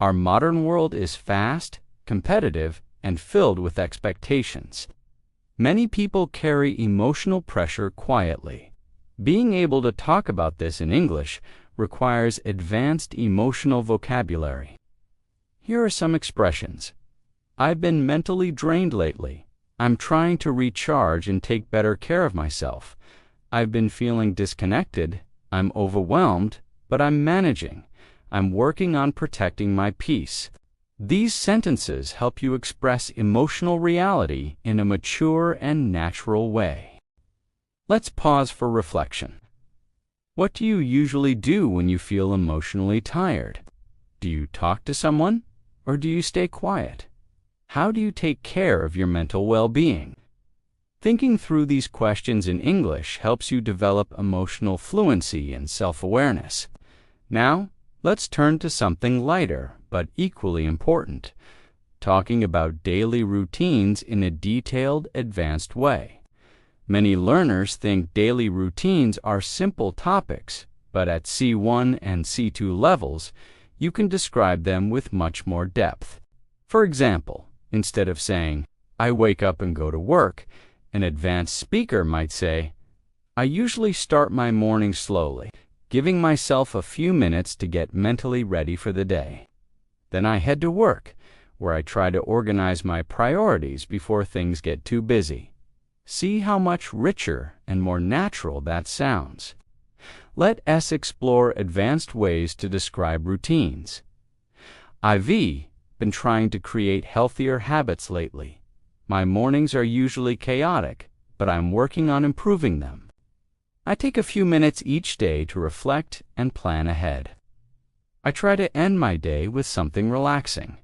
Our modern world is fast, competitive, and filled with expectations. Many people carry emotional pressure quietly. Being able to talk about this in English requires advanced emotional vocabulary. Here are some expressions. "I've been mentally drained lately." "I'm trying to recharge and take better care of myself." "I've been feeling disconnected." "I'm overwhelmed, but I'm managing." "I'm working on protecting my peace." These sentences help you express emotional reality in a mature and natural way. Let's pause for reflection. What do you usually do when you feel emotionally tired? Do you talk to someone, or do you stay quiet? How do you take care of your mental well-being? Thinking through these questions in English helps you develop emotional fluency and self-awareness. Now, let's turn to something lighter but equally important: talking about daily routines in a detailed, advanced way. Many learners think daily routines are simple topics, but at C1 and C2 levels, you can describe them with much more depth. For example, instead of saying, "I wake up and go to work," an advanced speaker might say, "I usually start my morning slowly, giving myself a few minutes to get mentally ready for the day. Then I head to work, where I try to organize my priorities before things get too busy." See how much richer and more natural that sounds. Let us explore advanced ways to describe routines. "I've been trying to create healthier habits lately. My mornings are usually chaotic, but I'm working on improving them. I take a few minutes each day to reflect and plan ahead. I try to end my day with something relaxing."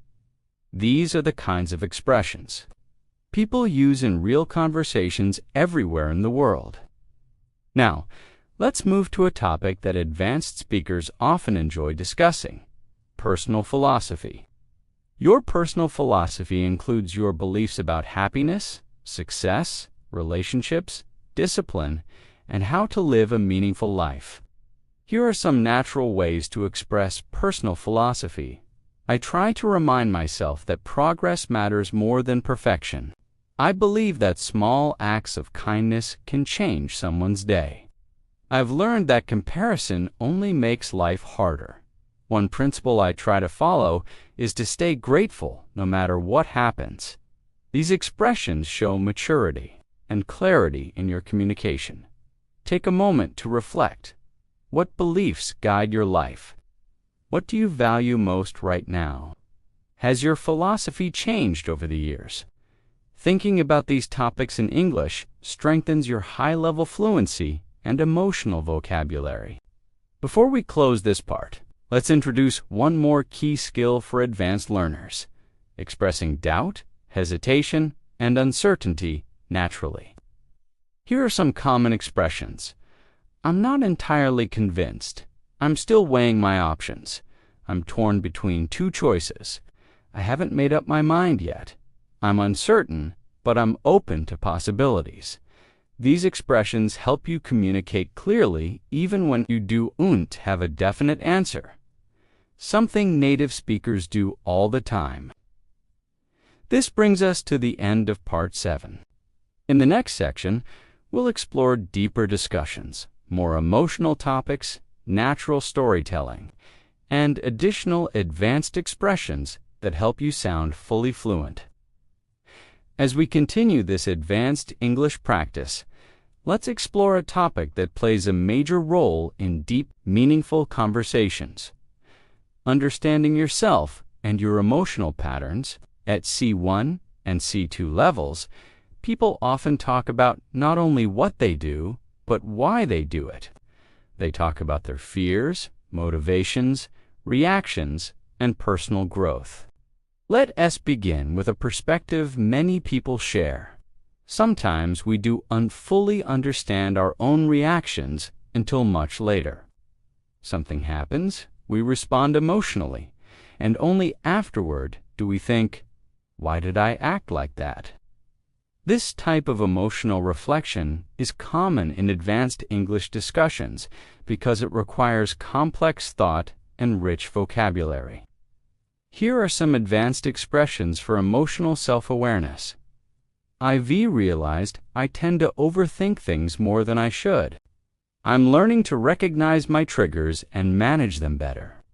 These are the kinds of expressions people use in real conversations everywhere in the world. Now, let's move to a topic that advanced speakers often enjoy discussing: personal philosophy. Your personal philosophy includes your beliefs about happiness, success, relationships, discipline, and how to live a meaningful life. Here are some natural ways to express personal philosophy. "I try to remind myself that progress matters more than perfection. I believe that small acts of kindness can change someone's day. I've learned that comparison only makes life harder. One principle I try to follow is to stay grateful no matter what happens." These expressions show maturity and clarity in your communication. Take a moment to reflect. What beliefs guide your life? What do you value most right now? Has your philosophy changed over the years? Thinking about these topics in English strengthens your high-level fluency and emotional vocabulary. Before we close this part, let's introduce one more key skill for advanced learners: expressing doubt, hesitation, and uncertainty naturally. Here are some common expressions. "I'm not entirely convinced." "I'm still weighing my options." "I'm torn between two choices." "I haven't made up my mind yet." "I'm uncertain, but I'm open to possibilities." These expressions help you communicate clearly even when you don't have a definite answer, something native speakers do all the time. This brings us to the end of Part 7. In the next section, we'll explore deeper discussions, more emotional topics, natural storytelling, and additional advanced expressions that help you sound fully fluent. As we continue this advanced English practice, let's explore a topic that plays a major role in deep, meaningful conversations. Understanding yourself and your emotional patterns at C1 and C2 levels, people often talk about not only what they do, but why they do it. They talk about their fears, motivations, reactions, and personal growth. Let us begin with a perspective many people share. Sometimes we don't fully understand our own reactions until much later. Something happens, we respond emotionally, and only afterward do we think, "Why did I act like that?" This type of emotional reflection is common in advanced English discussions because it requires complex thought and rich vocabulary. Here are some advanced expressions for emotional self-awareness. I've realized I tend to overthink things more than I should. I'm learning to recognize my triggers and manage them better.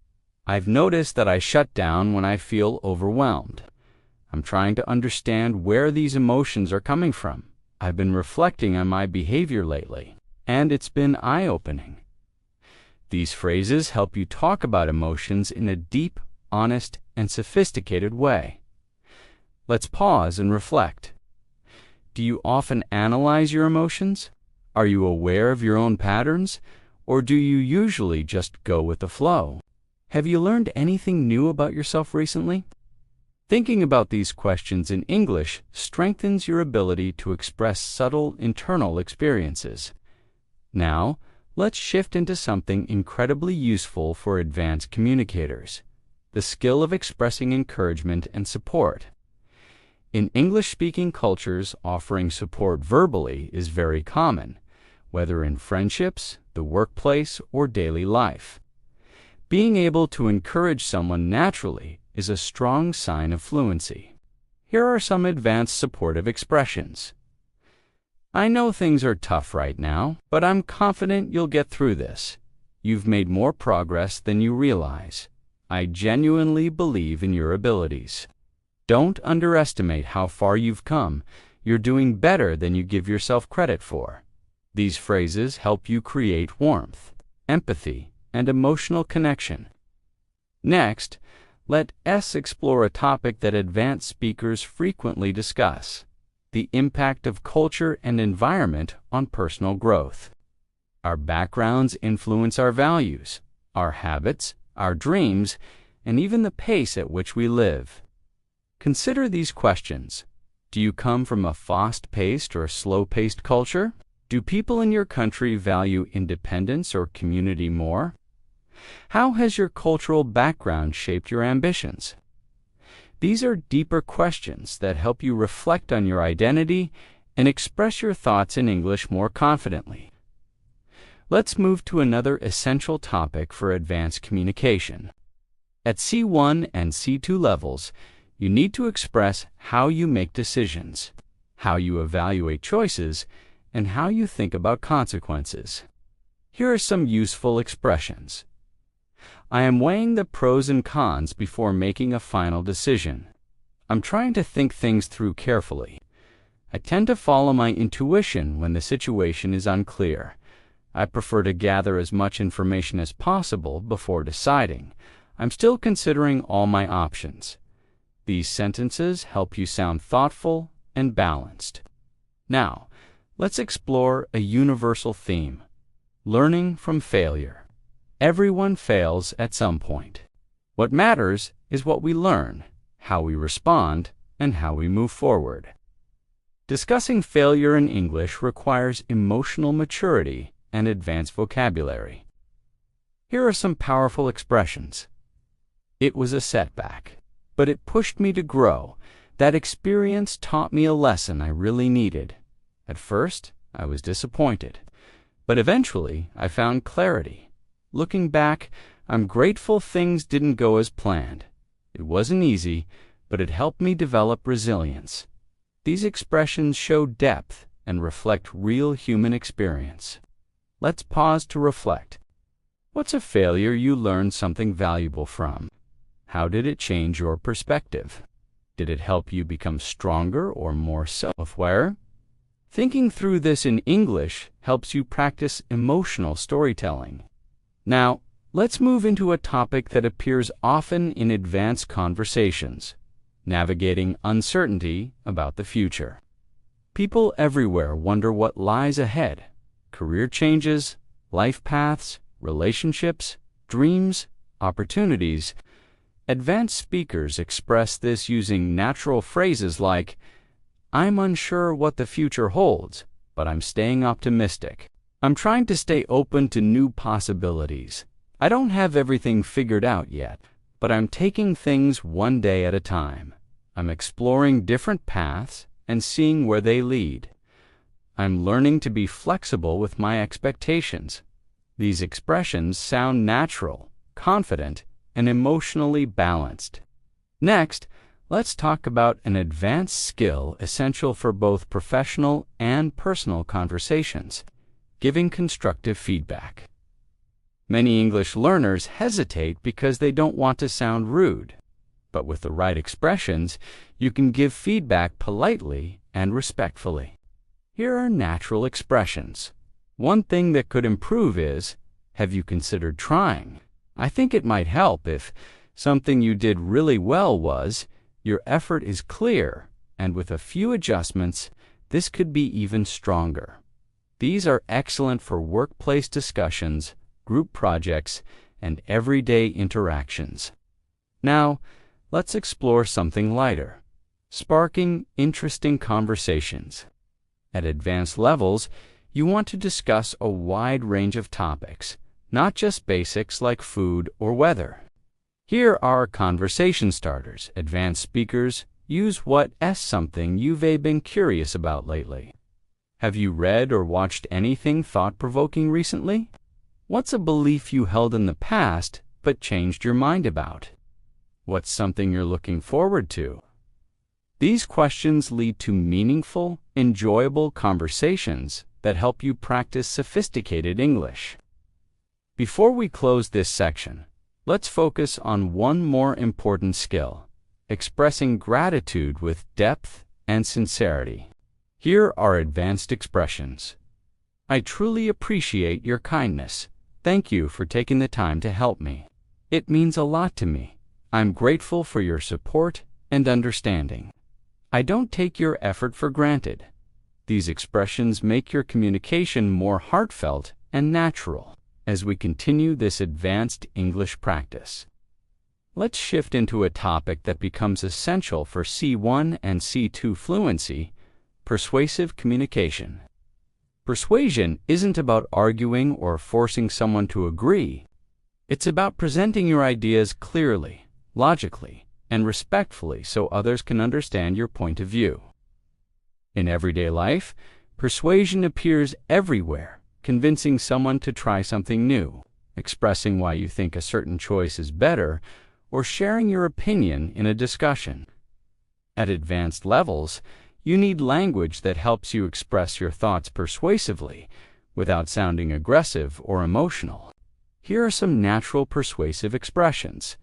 I've noticed that I shut down when I feel overwhelmed. I'm trying to understand where these emotions are coming from. I've been reflecting on my behavior lately, and it's been eye-opening. These phrases help you talk about emotions in a deep, honest, and sophisticated way. Let's pause and reflect. Do you often analyze your emotions? Are you aware of your own patterns, or do you usually just go with the flow? Have you learned anything new about yourself recently? Thinking about these questions in English strengthens your ability to express subtle internal experiences. Now, let's shift into something incredibly useful for advanced communicators: the skill of expressing encouragement and support. In English-speaking cultures, offering support verbally is very common, whether in friendships, the workplace, or daily life. Being able to encourage someone naturally is a strong sign of fluency. Here are some advanced supportive expressions. I know things are tough right now, but I'm confident you'll get through this. You've made more progress than you realize. I genuinely believe in your abilities. Don't underestimate how far you've come. You're doing better than you give yourself credit for. These phrases help you create warmth, empathy, and emotional connection. Next, let us explore a topic that advanced speakers frequently discuss: the impact of culture and environment on personal growth. Our backgrounds influence our values, our habits, our dreams, and even the pace at which we live. Consider these questions. Do you come from a fast-paced or slow-paced culture? Do people in your country value independence or community more? How has your cultural background shaped your ambitions? These are deeper questions that help you reflect on your identity and express your thoughts in English more confidently. Let's move to another essential topic for advanced communication. At C1 and C2 levels, you need to express how you make decisions, how you evaluate choices, and how you think about consequences. Here are some useful expressions. I am weighing the pros and cons before making a final decision. I'm trying to think things through carefully. I tend to follow my intuition when the situation is unclear. I prefer to gather as much information as possible before deciding. I'm still considering all my options. These sentences help you sound thoughtful and balanced. Now, let's explore a universal theme: learning from failure. Everyone fails at some point. What matters is what we learn, how we respond, and how we move forward. Discussing failure in English requires emotional maturity and advanced vocabulary. Here are some powerful expressions. It was a setback, but it pushed me to grow. That experience taught me a lesson I really needed. At first, I was disappointed. But eventually, I found clarity. Looking back, I'm grateful things didn't go as planned. It wasn't easy, but it helped me develop resilience. These expressions show depth and reflect real human experience. Let's pause to reflect. What's a failure you learned something valuable from? How did it change your perspective? Did it help you become stronger or more self-aware? Thinking through this in English helps you practice emotional storytelling. Now, let's move into a topic that appears often in advanced conversations: navigating uncertainty about the future. People everywhere wonder what lies ahead: career changes, life paths, relationships, dreams, opportunities. Advanced speakers express this using natural phrases like, "I'm unsure what the future holds, but I'm staying optimistic. I'm trying to stay open to new possibilities. I don't have everything figured out yet, but I'm taking things one day at a time. I'm exploring different paths and seeing where they lead. I'm learning to be flexible with my expectations." These expressions sound natural, confident, and emotionally balanced. Next, let's talk about an advanced skill essential for both professional and personal conversations: giving constructive feedback. Many English learners hesitate because they don't want to sound rude. But with the right expressions, you can give feedback politely and respectfully. Here are natural expressions. One thing that could improve is, "Have you considered trying?" I think it might help if something you did really well was, "Your effort is clear," and with a few adjustments, this could be even stronger. These are excellent for workplace discussions, group projects, and everyday interactions. Now, let's explore something lighter: sparking interesting conversations. At advanced levels, you want to discuss a wide range of topics, not just basics like food or weather. Here are conversation starters. Advanced speakers use what's something you've been curious about lately. Have you read or watched anything thought-provoking recently? What's a belief you held in the past but changed your mind about? What's something you're looking forward to? These questions lead to meaningful, enjoyable conversations that help you practice sophisticated English. Before we close this section, let's focus on one more important skill: expressing gratitude with depth and sincerity. Here are advanced expressions. "I truly appreciate your kindness. Thank you for taking the time to help me. It means a lot to me. I'm grateful for your support and understanding. I don't take your effort for granted." These expressions make your communication more heartfelt and natural. As we continue this advanced English practice, let's shift into a topic that becomes essential for C1 and C2 fluency: persuasive communication. Persuasion isn't about arguing or forcing someone to agree. It's about presenting your ideas clearly, logically, and respectfully so others can understand your point of view. In everyday life, persuasion appears everywhere: convincing someone to try something new, expressing why you think a certain choice is better, or sharing your opinion in a discussion. At advanced levels, you need language that helps you express your thoughts persuasively without sounding aggressive or emotional. Here are some natural persuasive expressions.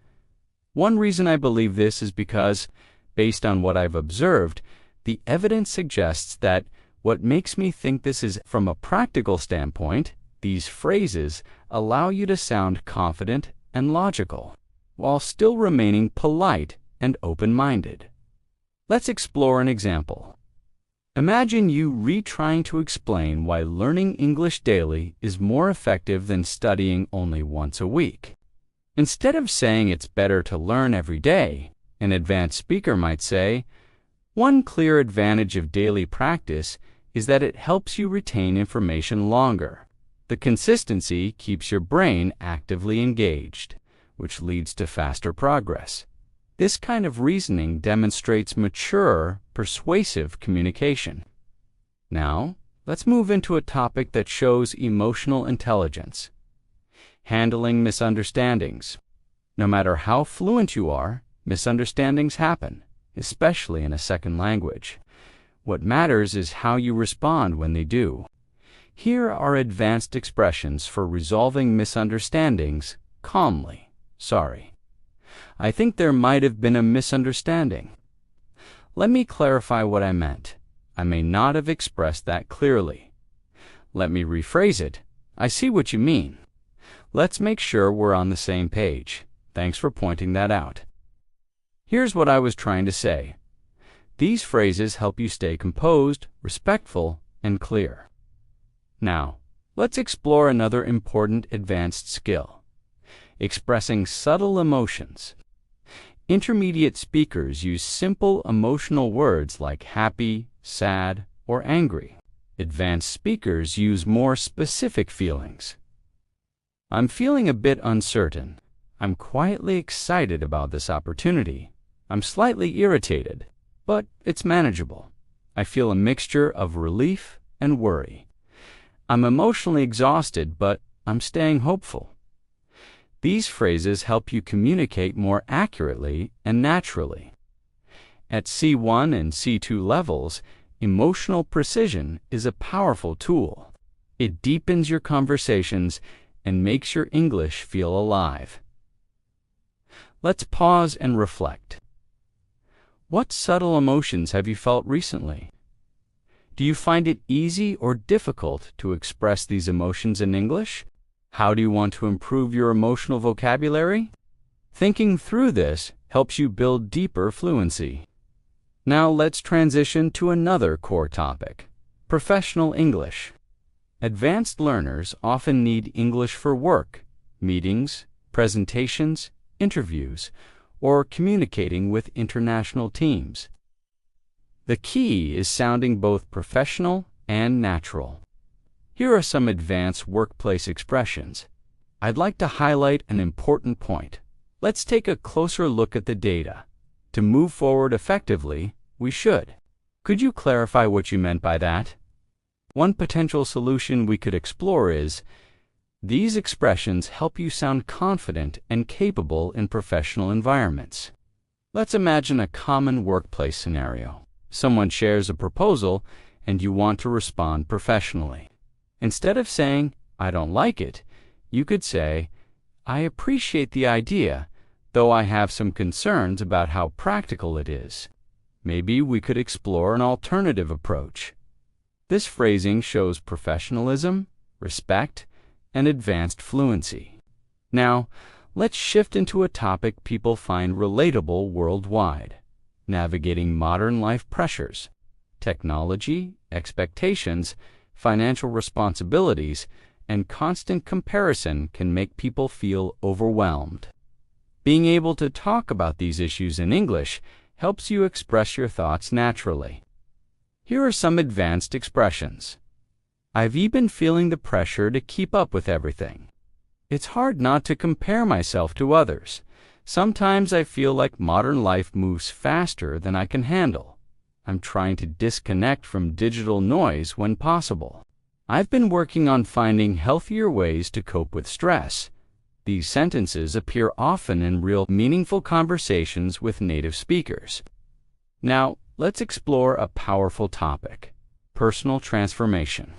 One reason I believe this is because, based on what I've observed, the evidence suggests that what makes me think this is from a practical standpoint, these phrases allow you to sound confident and logical, while still remaining polite and open-minded. Let's explore an example. Imagine you retrying to explain why learning English daily is more effective than studying only once a week. Instead of saying it's better to learn every day, an advanced speaker might say, "One clear advantage of daily practice is that it helps you retain information longer. The consistency keeps your brain actively engaged, which leads to faster progress." This kind of reasoning demonstrates mature, persuasive communication. Now, let's move into a topic that shows emotional intelligence. Handling misunderstandings. No matter how fluent you are, misunderstandings happen, especially in a second language. What matters is how you respond when they do. Here are advanced expressions for resolving misunderstandings calmly. Sorry. I think there might have been a misunderstanding. Let me clarify what I meant. I may not have expressed that clearly. Let me rephrase it. I see what you mean. Let's make sure we're on the same page. Thanks for pointing that out. Here's what I was trying to say. These phrases help you stay composed, respectful, and clear. Now, let's explore another important advanced skill: expressing subtle emotions. Intermediate speakers use simple emotional words like happy, sad, or angry. Advanced speakers use more specific feelings. I'm feeling a bit uncertain. I'm quietly excited about this opportunity. I'm slightly irritated, but it's manageable. I feel a mixture of relief and worry. I'm emotionally exhausted, but I'm staying hopeful. These phrases help you communicate more accurately and naturally. At C1 and C2 levels, emotional precision is a powerful tool. It deepens your conversations and makes your English feel alive. Let's pause and reflect. What subtle emotions have you felt recently? Do you find it easy or difficult to express these emotions in English? How do you want to improve your emotional vocabulary? Thinking through this helps you build deeper fluency. Now let's transition to another core topic: professional English. Advanced learners often need English for work, meetings, presentations, interviews, or communicating with international teams. The key is sounding both professional and natural. Here are some advanced workplace expressions. I'd like to highlight an important point. Let's take a closer look at the data. To move forward effectively, we should. Could you clarify what you meant by that? One potential solution we could explore is, these expressions help you sound confident and capable in professional environments. Let's imagine a common workplace scenario. Someone shares a proposal and you want to respond professionally. Instead of saying, "I don't like it," you could say, "I appreciate the idea, though I have some concerns about how practical it is." Maybe we could explore an alternative approach. This phrasing shows professionalism, respect, and advanced fluency. Now, let's shift into a topic people find relatable worldwide: navigating modern life pressures. Technology, expectations, financial responsibilities, and constant comparison can make people feel overwhelmed. Being able to talk about these issues in English helps you express your thoughts naturally. Here are some advanced expressions. I've been feeling the pressure to keep up with everything. It's hard not to compare myself to others. Sometimes I feel like modern life moves faster than I can handle. I'm trying to disconnect from digital noise when possible. I've been working on finding healthier ways to cope with stress. These sentences appear often in real, meaningful conversations with native speakers. Now, let's explore a powerful topic: personal transformation.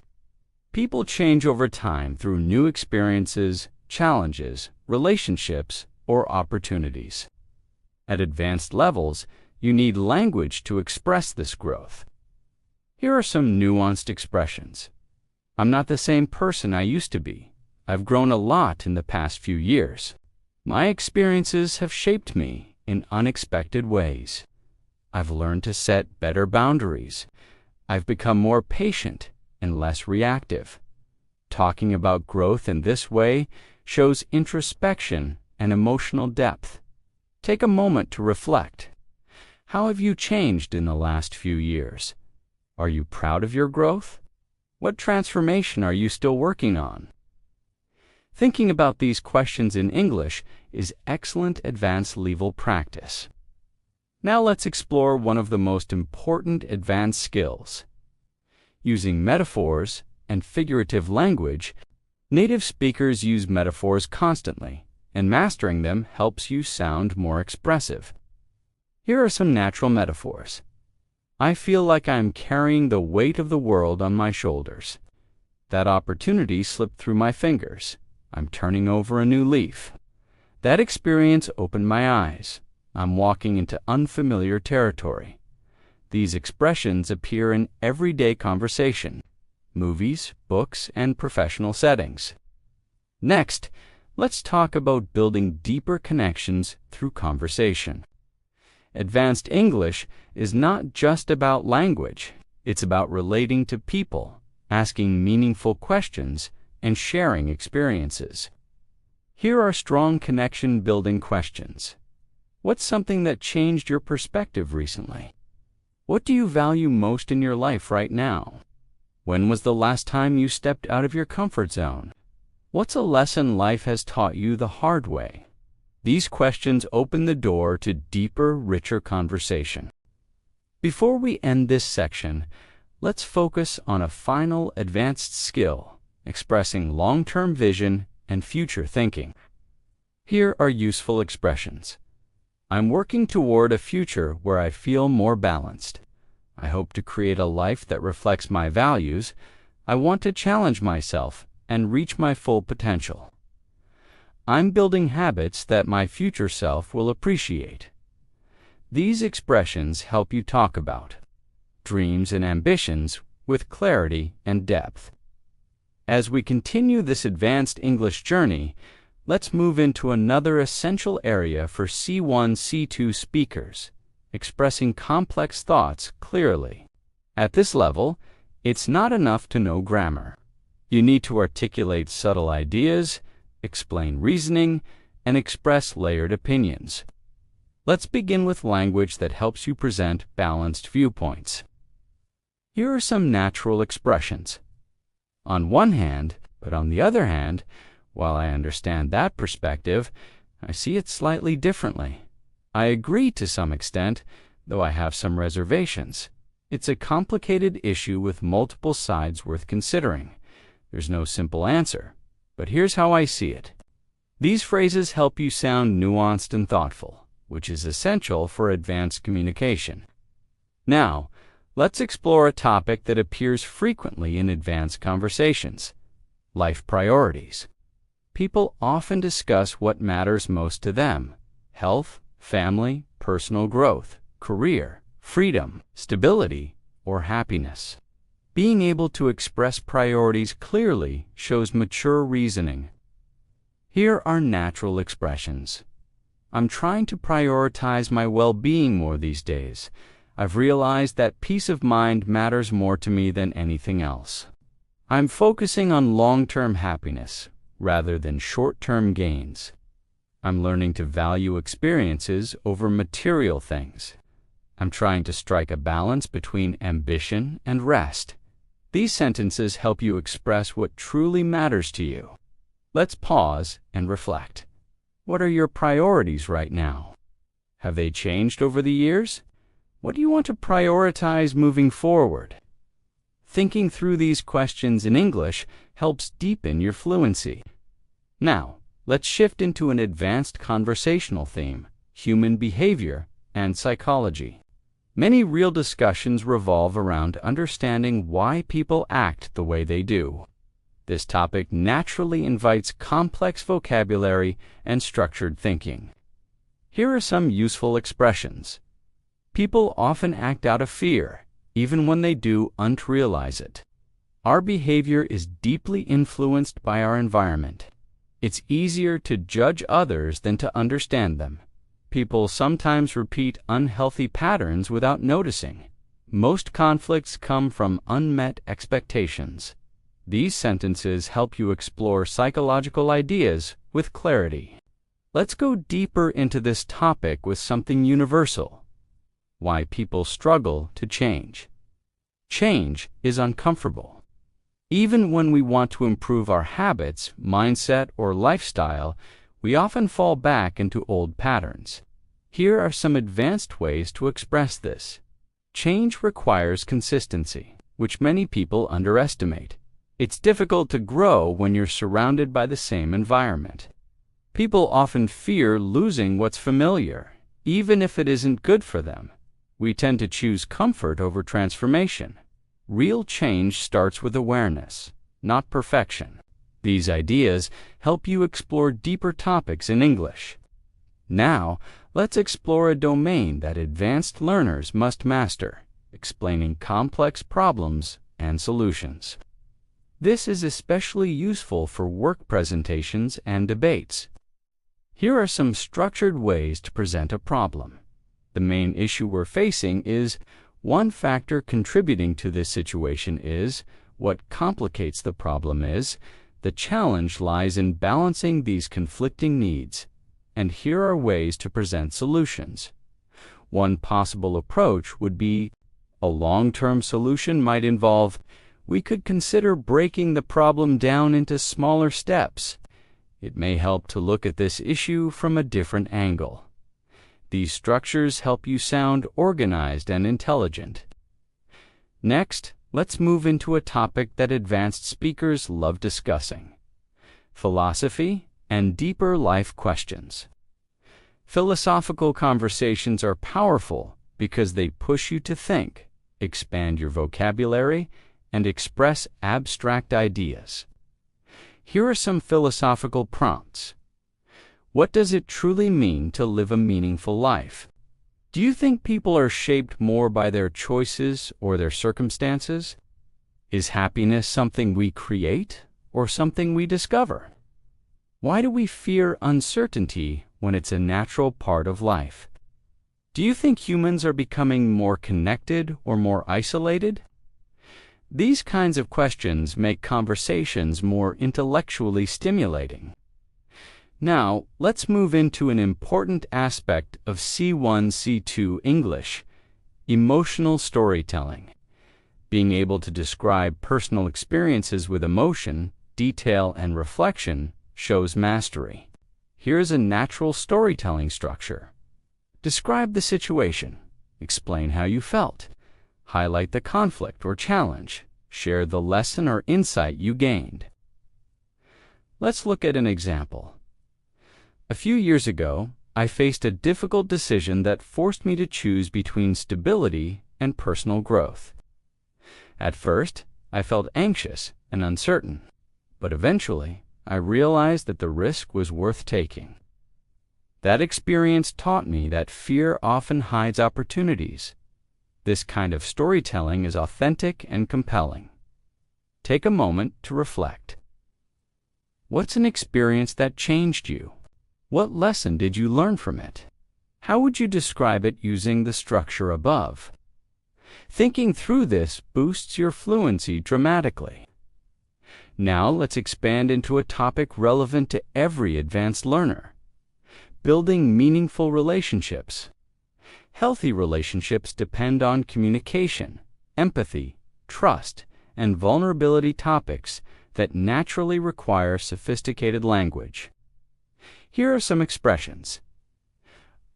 People change over time through new experiences, challenges, relationships, or opportunities. At advanced levels, you need language to express this growth. Here are some nuanced expressions. I'm not the same person I used to be. I've grown a lot in the past few years. My experiences have shaped me in unexpected ways. I've learned to set better boundaries. I've become more patient and less reactive. Talking about growth in this way shows introspection and emotional depth. Take a moment to reflect. How have you changed in the last few years? Are you proud of your growth? What transformation are you still working on? Thinking about these questions in English is excellent advanced level practice. Now let's explore one of the most important advanced skills. Using metaphors and figurative language, native speakers use metaphors constantly, and mastering them helps you sound more expressive. Here are some natural metaphors. I feel like I'm carrying the weight of the world on my shoulders. That opportunity slipped through my fingers. I'm turning over a new leaf. That experience opened my eyes. I'm walking into unfamiliar territory. These expressions appear in everyday conversation, movies, books, and professional settings. Next, let's talk about building deeper connections through conversation. Advanced English is not just about language. It's about relating to people, asking meaningful questions, and sharing experiences. Here are strong connection-building questions. What's something that changed your perspective recently? What do you value most in your life right now? When was the last time you stepped out of your comfort zone? What's a lesson life has taught you the hard way? These questions open the door to deeper, richer conversation. Before we end this section, let's focus on a final advanced skill, expressing long-term vision and future thinking. Here are useful expressions. I'm working toward a future where I feel more balanced. I hope to create a life that reflects my values. I want to challenge myself and reach my full potential. I'm building habits that my future self will appreciate. These expressions help you talk about dreams and ambitions with clarity and depth. As we continue this advanced English journey, let's move into another essential area for C1-C2 speakers, expressing complex thoughts clearly. At this level, it's not enough to know grammar. You need to articulate subtle ideas, explain reasoning, and express layered opinions. Let's begin with language that helps you present balanced viewpoints. Here are some natural expressions. On one hand, but on the other hand, while I understand that perspective, I see it slightly differently. I agree to some extent, though I have some reservations. It's a complicated issue with multiple sides worth considering. There's no simple answer, but here's how I see it. These phrases help you sound nuanced and thoughtful, which is essential for advanced communication. Now, let's explore a topic that appears frequently in advanced conversations: life priorities. People often discuss what matters most to them: health, family, personal growth, career, freedom, stability, or happiness. Being able to express priorities clearly shows mature reasoning. Here are natural expressions. I'm trying to prioritize my well-being more these days. I've realized that peace of mind matters more to me than anything else. I'm focusing on long-term happiness rather than short-term gains. I'm learning to value experiences over material things. I'm trying to strike a balance between ambition and rest. These sentences help you express what truly matters to you. Let's pause and reflect. What are your priorities right now? Have they changed over the years? What do you want to prioritize moving forward? Thinking through these questions in English helps deepen your fluency. Now, let's shift into an advanced conversational theme: human behavior and psychology. Many real discussions revolve around understanding why people act the way they do. This topic naturally invites complex vocabulary and structured thinking. Here are some useful expressions. People often act out of fear, even when they do not realize it. Our behavior is deeply influenced by our environment. It's easier to judge others than to understand them. People sometimes repeat unhealthy patterns without noticing. Most conflicts come from unmet expectations. These sentences help you explore psychological ideas with clarity. Let's go deeper into this topic with something universal: why people struggle to change. Change is uncomfortable. Even when we want to improve our habits, mindset, or lifestyle, we often fall back into old patterns. Here are some advanced ways to express this. Change requires consistency. which many people underestimate. It's difficult to grow when you're surrounded by the same environment. People often fear losing what's familiar, even if it isn't good for them. We tend to choose comfort over transformation. Real change starts with awareness, not perfection. These ideas help you explore deeper topics in English. Now, let's explore a domain that advanced learners must master, explaining complex problems and solutions. This is especially useful for work presentations and debates. Here are some structured ways to present a problem. The main issue we're facing is one factor contributing to this situation is what complicates the problem is. The challenge lies in balancing these conflicting needs, and here are ways to present solutions. One possible approach would be a long-term solution might involve we could consider breaking the problem down into smaller steps. It may help to look at this issue from a different angle. These structures help you sound organized and intelligent. Next, let's move into a topic that advanced speakers love discussing: philosophy and deeper life questions. Philosophical conversations are powerful because they push you to think, expand your vocabulary, and express abstract ideas. Here are some philosophical prompts. What does it truly mean to live a meaningful life? Do you think people are shaped more by their choices or their circumstances? Is happiness something we create or something we discover? Why do we fear uncertainty when it's a natural part of life? Do you think humans are becoming more connected or more isolated? These kinds of questions make conversations more intellectually stimulating. Now, let's move into an important aspect of C1-C2 English: emotional storytelling. Being able to describe personal experiences with emotion, detail, and reflection shows mastery. Here's a natural storytelling structure. Describe the situation. Explain how you felt. Highlight the conflict or challenge. Share the lesson or insight you gained. Let's look at an example. A few years ago, I faced a difficult decision that forced me to choose between stability and personal growth. At first, I felt anxious and uncertain, but eventually, I realized that the risk was worth taking. That experience taught me that fear often hides opportunities. This kind of storytelling is authentic and compelling. Take a moment to reflect. What's an experience that changed you? What lesson did you learn from it? How would you describe it using the structure above? Thinking through this boosts your fluency dramatically. Now let's expand into a topic relevant to every advanced learner: building meaningful relationships. Healthy relationships depend on communication, empathy, trust, and vulnerability, topics that naturally require sophisticated language. Here are some expressions.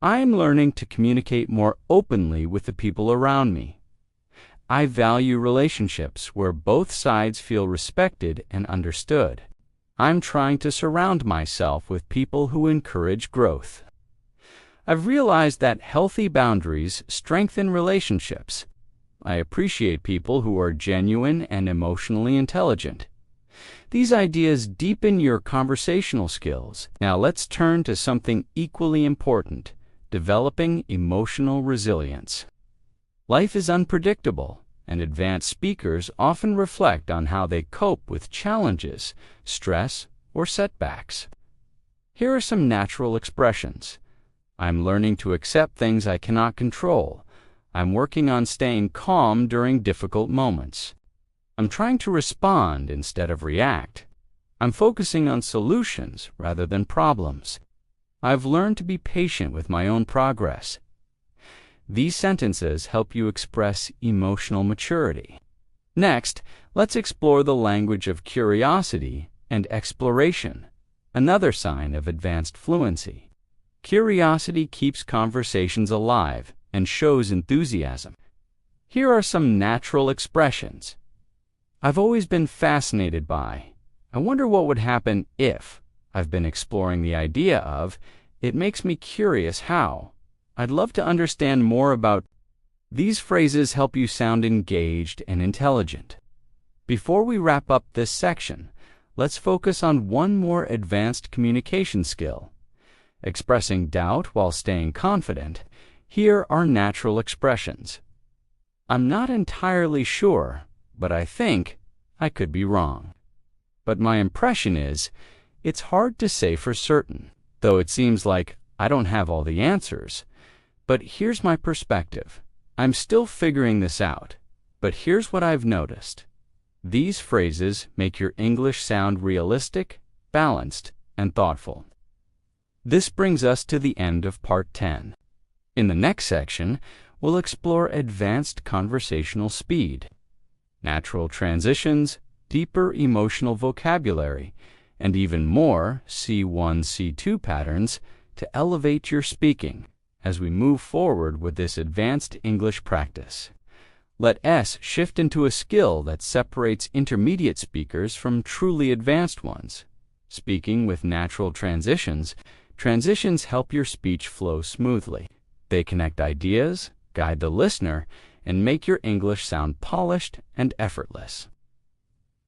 I am learning to communicate more openly with the people around me. I value relationships where both sides feel respected and understood. I'm trying to surround myself with people who encourage growth. I've realized that healthy boundaries strengthen relationships. I appreciate people who are genuine and emotionally intelligent. These ideas deepen your conversational skills. Now let's turn to something equally important: developing emotional resilience. Life is unpredictable, and advanced speakers often reflect on how they cope with challenges, stress, or setbacks. Here are some natural expressions. I'm learning to accept things I cannot control. I'm working on staying calm during difficult moments. I'm trying to respond instead of react. I'm focusing on solutions rather than problems. I've learned to be patient with my own progress. These sentences help you express emotional maturity. Next, let's explore the language of curiosity and exploration, another sign of advanced fluency. Curiosity keeps conversations alive and shows enthusiasm. Here are some natural expressions. I've always been fascinated by. I wonder what would happen if. I've been exploring the idea of. It makes me curious how. I'd love to understand more about. These phrases help you sound engaged and intelligent. Before we wrap up this section, let's focus on one more advanced communication skill. Expressing doubt while staying confident. Here are natural expressions. I'm not entirely sure, but I think I could be wrong. But my impression is, it's hard to say for certain, though it seems like I don't have all the answers. But here's my perspective. I'm still figuring this out, but here's what I've noticed. These phrases make your English sound realistic, balanced, and thoughtful. This brings us to the end of Part 10. In the next section, we'll explore advanced conversational speed, natural transitions, deeper emotional vocabulary, and even more C1-C2 patterns to elevate your speaking as we move forward with this advanced English practice. Let S shift into a skill that separates intermediate speakers from truly advanced ones. Speaking with natural transitions, transitions help your speech flow smoothly. They connect ideas, guide the listener, and make your English sound polished and effortless.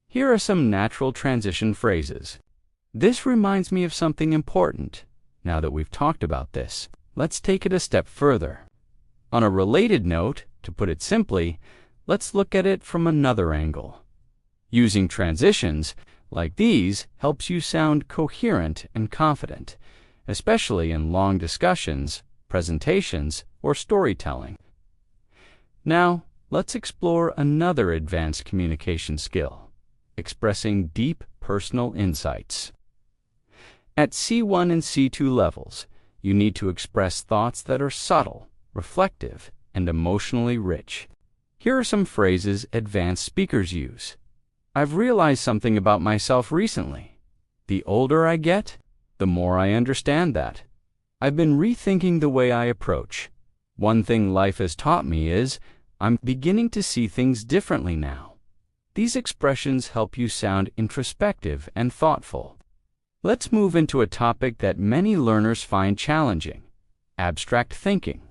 Here are some natural transition phrases. This reminds me of something important. Now that we've talked about this, let's take it a step further. On a related note, to put it simply, let's look at it from another angle. Using transitions like these helps you sound coherent and confident, especially in long discussions, presentations, or storytelling. Now, let's explore another advanced communication skill, expressing deep personal insights. At C1 and C2 levels, you need to express thoughts that are subtle, reflective, and emotionally rich. Here are some phrases advanced speakers use. I've realized something about myself recently. The older I get, the more I understand that. I've been rethinking the way I approach. One thing life has taught me is I'm beginning to see things differently now. These expressions help you sound introspective and thoughtful. Let's move into a topic that many learners find challenging: abstract thinking.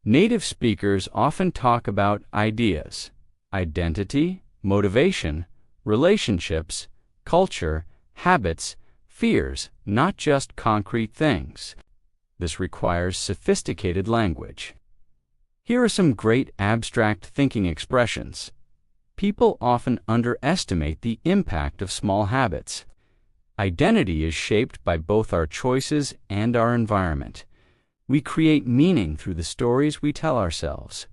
Native speakers often talk about ideas, identity, motivation, relationships, culture, habits, fears, not just concrete things. This requires sophisticated language. Here are some great abstract thinking expressions. People often underestimate the impact of small habits. Identity is shaped by both our choices and our environment. We create meaning through the stories we tell ourselves.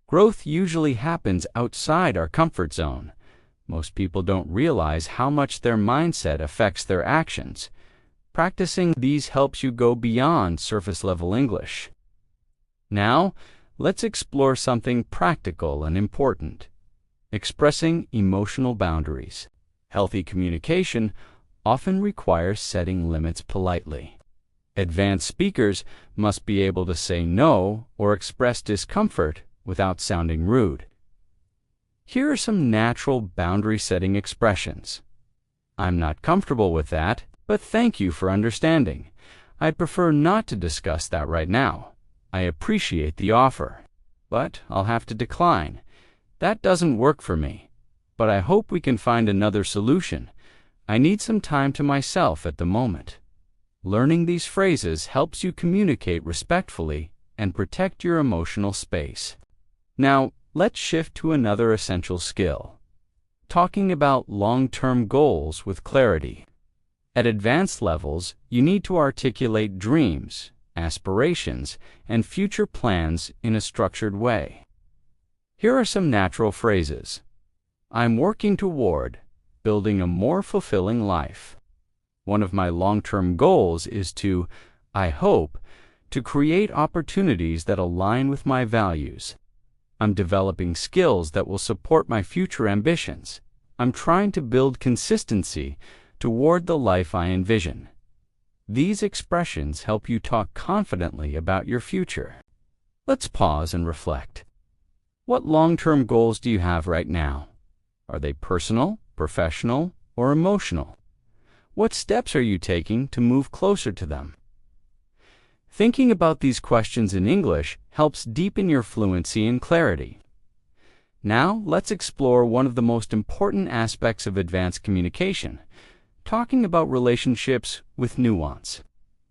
Growth usually happens outside our comfort zone. Most people don't realize how much their mindset affects their actions. Practicing these helps you go beyond surface-level English. Now, let's explore something practical and important: expressing emotional boundaries. Healthy communication often requires setting limits politely. Advanced speakers must be able to say no or express discomfort without sounding rude. Here are some natural boundary-setting expressions. I'm not comfortable with that, but thank you for understanding. I'd prefer not to discuss that right now. I appreciate the offer, but I'll have to decline. That doesn't work for me, but I hope we can find another solution. I need some time to myself at the moment. Learning these phrases helps you communicate respectfully and protect your emotional space. Now, let's shift to another essential skill: talking about long-term goals with clarity. At advanced levels, you need to articulate dreams, aspirations, and future plans in a structured way. Here are some natural phrases. I'm working toward building a more fulfilling life. One of my long-term goals is to, I hope, to create opportunities that align with my values. I'm developing skills that will support my future ambitions. I'm trying to build consistency toward the life I envision. These expressions help you talk confidently about your future. Let's pause and reflect. What long-term goals do you have right now? Are they personal, professional, or emotional? What steps are you taking to move closer to them? Thinking about these questions in English helps deepen your fluency and clarity. Now, let's explore one of the most important aspects of advanced communication, talking about relationships with nuance.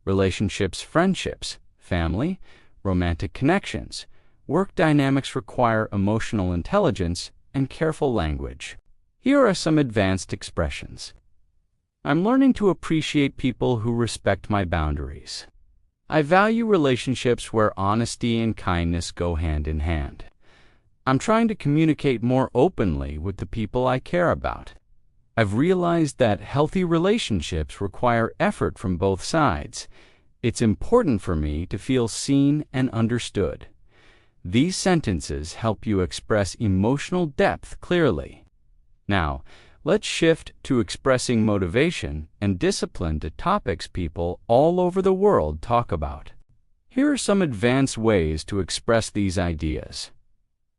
Relationships, friendships, family, romantic connections, work dynamics require emotional intelligence and careful language. Here are some advanced expressions. I'm learning to appreciate people who respect my boundaries. I value relationships where honesty and kindness go hand in hand. I'm trying to communicate more openly with the people I care about. I've realized that healthy relationships require effort from both sides. It's important for me to feel seen and understood. These sentences help you express emotional depth clearly. Now, let's shift to expressing motivation and discipline to topics people all over the world talk about. Here are some advanced ways to express these ideas.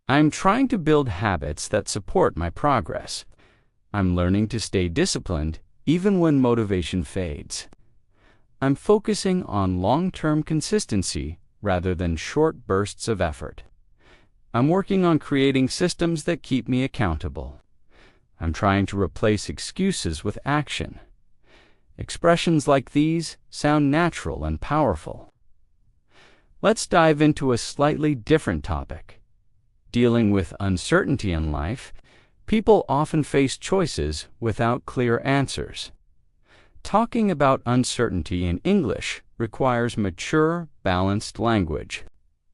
I'm trying to build habits that support my progress. I'm learning to stay disciplined even when motivation fades. I'm focusing on long-term consistency rather than short bursts of effort. I'm working on creating systems that keep me accountable. I'm trying to replace excuses with action. Expressions like these sound natural and powerful. Let's dive into a slightly different topic. Dealing with uncertainty in life, people often face choices without clear answers. Talking about uncertainty in English requires mature, balanced language.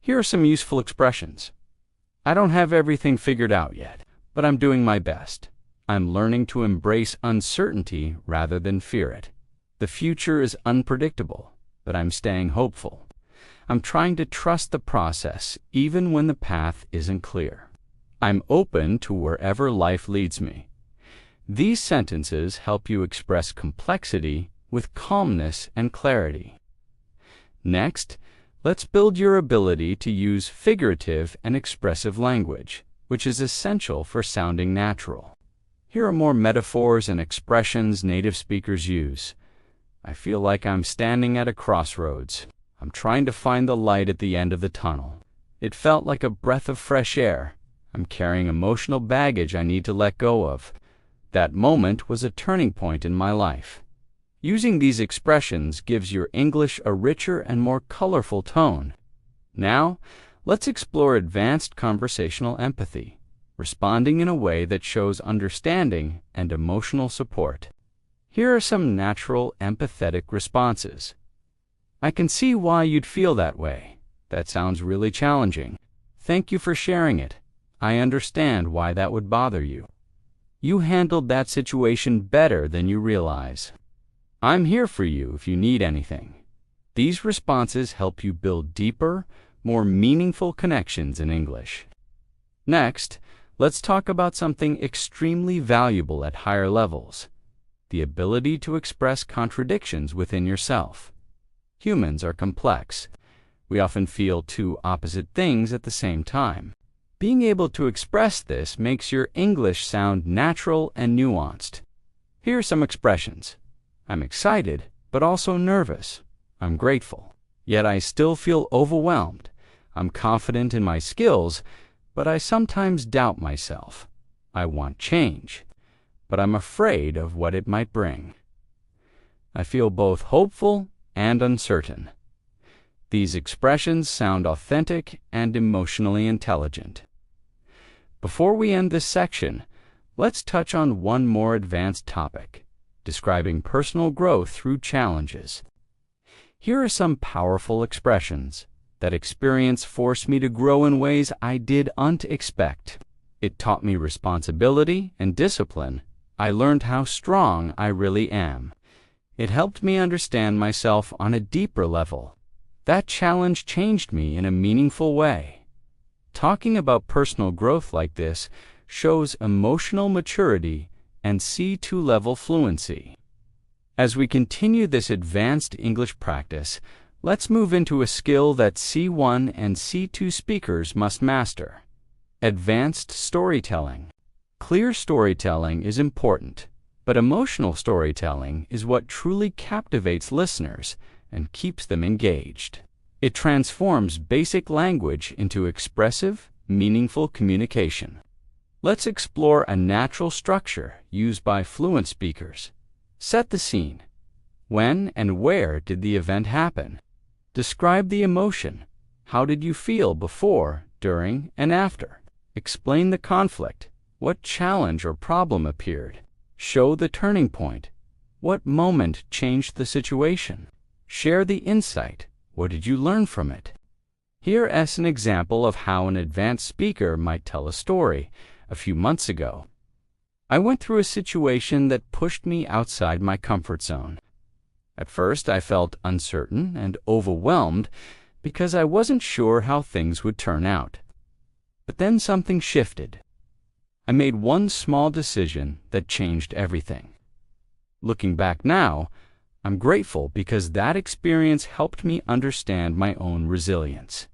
Here are some useful expressions. I don't have everything figured out yet, but I'm doing my best. I'm learning to embrace uncertainty rather than fear it. The future is unpredictable, but I'm staying hopeful. I'm trying to trust the process even when the path isn't clear. I'm open to wherever life leads me. These sentences help you express complexity with calmness and clarity. Next, let's build your ability to use figurative and expressive language, which is essential for sounding natural. Here are more metaphors and expressions native speakers use. I feel like I'm standing at a crossroads. I'm trying to find the light at the end of the tunnel. It felt like a breath of fresh air. I'm carrying emotional baggage I need to let go of. That moment was a turning point in my life. Using these expressions gives your English a richer and more colorful tone. Now, let's explore advanced conversational empathy, responding in a way that shows understanding and emotional support. Here are some natural, empathetic responses. I can see why you'd feel that way. That sounds really challenging. Thank you for sharing it. I understand why that would bother you. You handled that situation better than you realize. I'm here for you if you need anything. These responses help you build deeper, more meaningful connections in English. Next, let's talk about something extremely valuable at higher levels: the ability to express contradictions within yourself. Humans are complex. We often feel two opposite things at the same time. Being able to express this makes your English sound natural and nuanced. Here are some expressions. I'm excited, but also nervous. I'm grateful, yet I still feel overwhelmed. I'm confident in my skills, but I sometimes doubt myself. I want change, but I'm afraid of what it might bring. I feel both hopeful and uncertain. These expressions sound authentic and emotionally intelligent. Before we end this section, let's touch on one more advanced topic: describing personal growth through challenges. Here are some powerful expressions. That experience forced me to grow in ways I didn't expect. It taught me responsibility and discipline. I learned how strong I really am. It helped me understand myself on a deeper level. That challenge changed me in a meaningful way. Talking about personal growth like this shows emotional maturity and C2 level fluency. As we continue this advanced English practice, let's move into a skill that C1 and C2 speakers must master: Advanced storytelling. Clear storytelling is important, but emotional storytelling is what truly captivates listeners and keeps them engaged. It transforms basic language into expressive, meaningful communication. Let's explore a natural structure used by fluent speakers. Set the scene. When and where did the event happen? Describe the emotion. How did you feel before, during, and after? Explain the conflict. What challenge or problem appeared? Show the turning point. What moment changed the situation? Share the insight. What did you learn from it? Here is an example of how an advanced speaker might tell a story. A few months ago, I went through a situation that pushed me outside my comfort zone. At first, I felt uncertain and overwhelmed because I wasn't sure how things would turn out. But then something shifted. I made one small decision that changed everything. Looking back now, I'm grateful because that experience helped me understand my own resilience.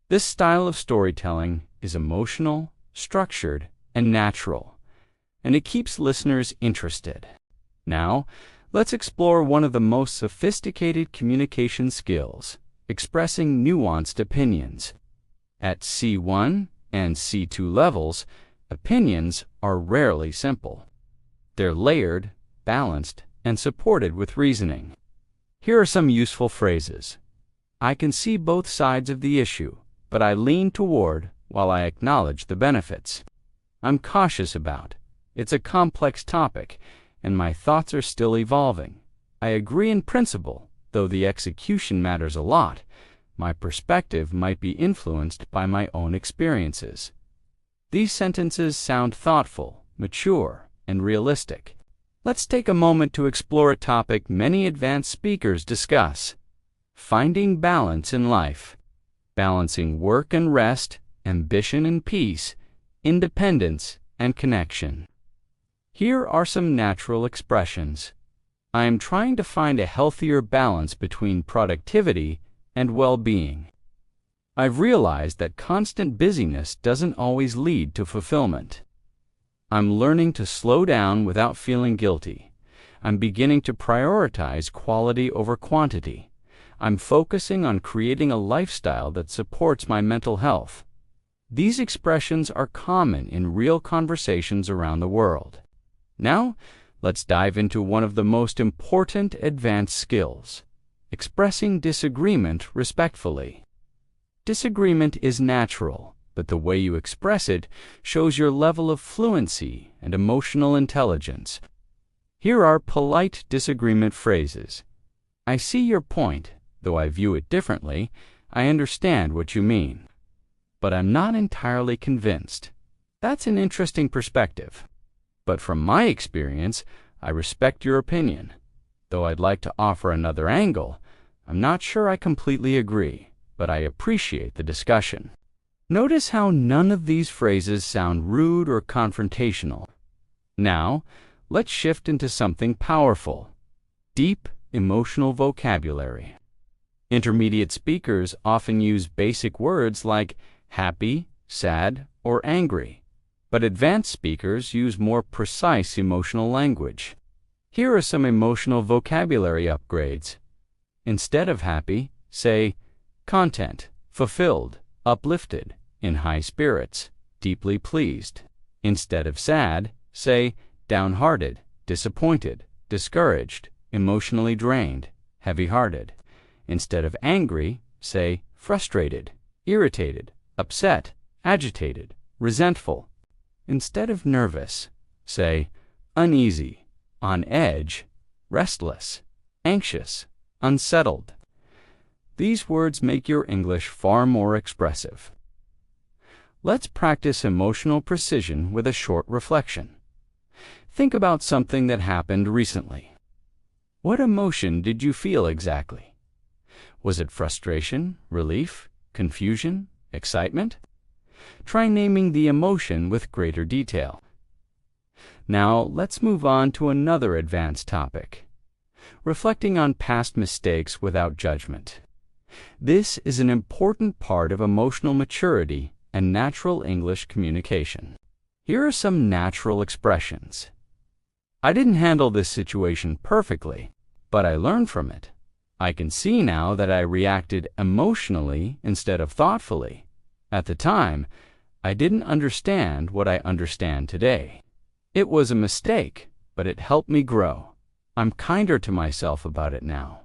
This style of storytelling is emotional, structured, and natural, and it keeps listeners interested. Now, let's explore one of the most sophisticated communication skills, expressing nuanced opinions. At C1 and C2 levels, opinions are rarely simple. They're layered, balanced, and supported with reasoning. Here are some useful phrases. I can see both sides of the issue, but I lean toward while I acknowledge the benefits. I'm cautious about. It's a complex topic, and my thoughts are still evolving. I agree in principle, though the execution matters a lot. My perspective might be influenced by my own experiences. These sentences sound thoughtful, mature, and realistic. Let's take a moment to explore a topic many advanced speakers discuss: finding balance in life. Balancing work and rest, ambition and peace, independence and connection. Here are some natural expressions. I am trying to find a healthier balance between productivity and well-being. I've realized that constant busyness doesn't always lead to fulfillment. I'm learning to slow down without feeling guilty. I'm beginning to prioritize quality over quantity. I'm focusing on creating a lifestyle that supports my mental health. These expressions are common in real conversations around the world. Now, let's dive into one of the most important advanced skills: expressing disagreement respectfully. Disagreement is natural, but the way you express it shows your level of fluency and emotional intelligence. Here are polite disagreement phrases. I see your point. Though I view it differently, I understand what you mean. But I'm not entirely convinced. That's an interesting perspective. But from my experience, I respect your opinion. Though I'd like to offer another angle, I'm not sure I completely agree, but I appreciate the discussion. Notice how none of these phrases sound rude or confrontational. Now, let's shift into something powerful: deep emotional vocabulary. Intermediate speakers often use basic words like happy, sad, or angry, but advanced speakers use more precise emotional language. Here are some emotional vocabulary upgrades. Instead of happy, say content, fulfilled, uplifted, in high spirits, deeply pleased. Instead of sad, say downhearted, disappointed, discouraged, emotionally drained, heavy-hearted. Instead of angry, say frustrated, irritated, upset, agitated, resentful. Instead of nervous, say uneasy, on edge, restless, anxious, unsettled. These words make your English far more expressive. Let's practice emotional precision with a short reflection. Think about something that happened recently. What emotion did you feel exactly? Was it frustration, relief, confusion, excitement? Try naming the emotion with greater detail. Now, let's move on to another advanced topic: reflecting on past mistakes without judgment. This is an important part of emotional maturity and natural English communication. Here are some natural expressions. I didn't handle this situation perfectly, but I learned from it. I can see now that I reacted emotionally instead of thoughtfully. At the time, I didn't understand what I understand today. It was a mistake, but it helped me grow. I'm kinder to myself about it now.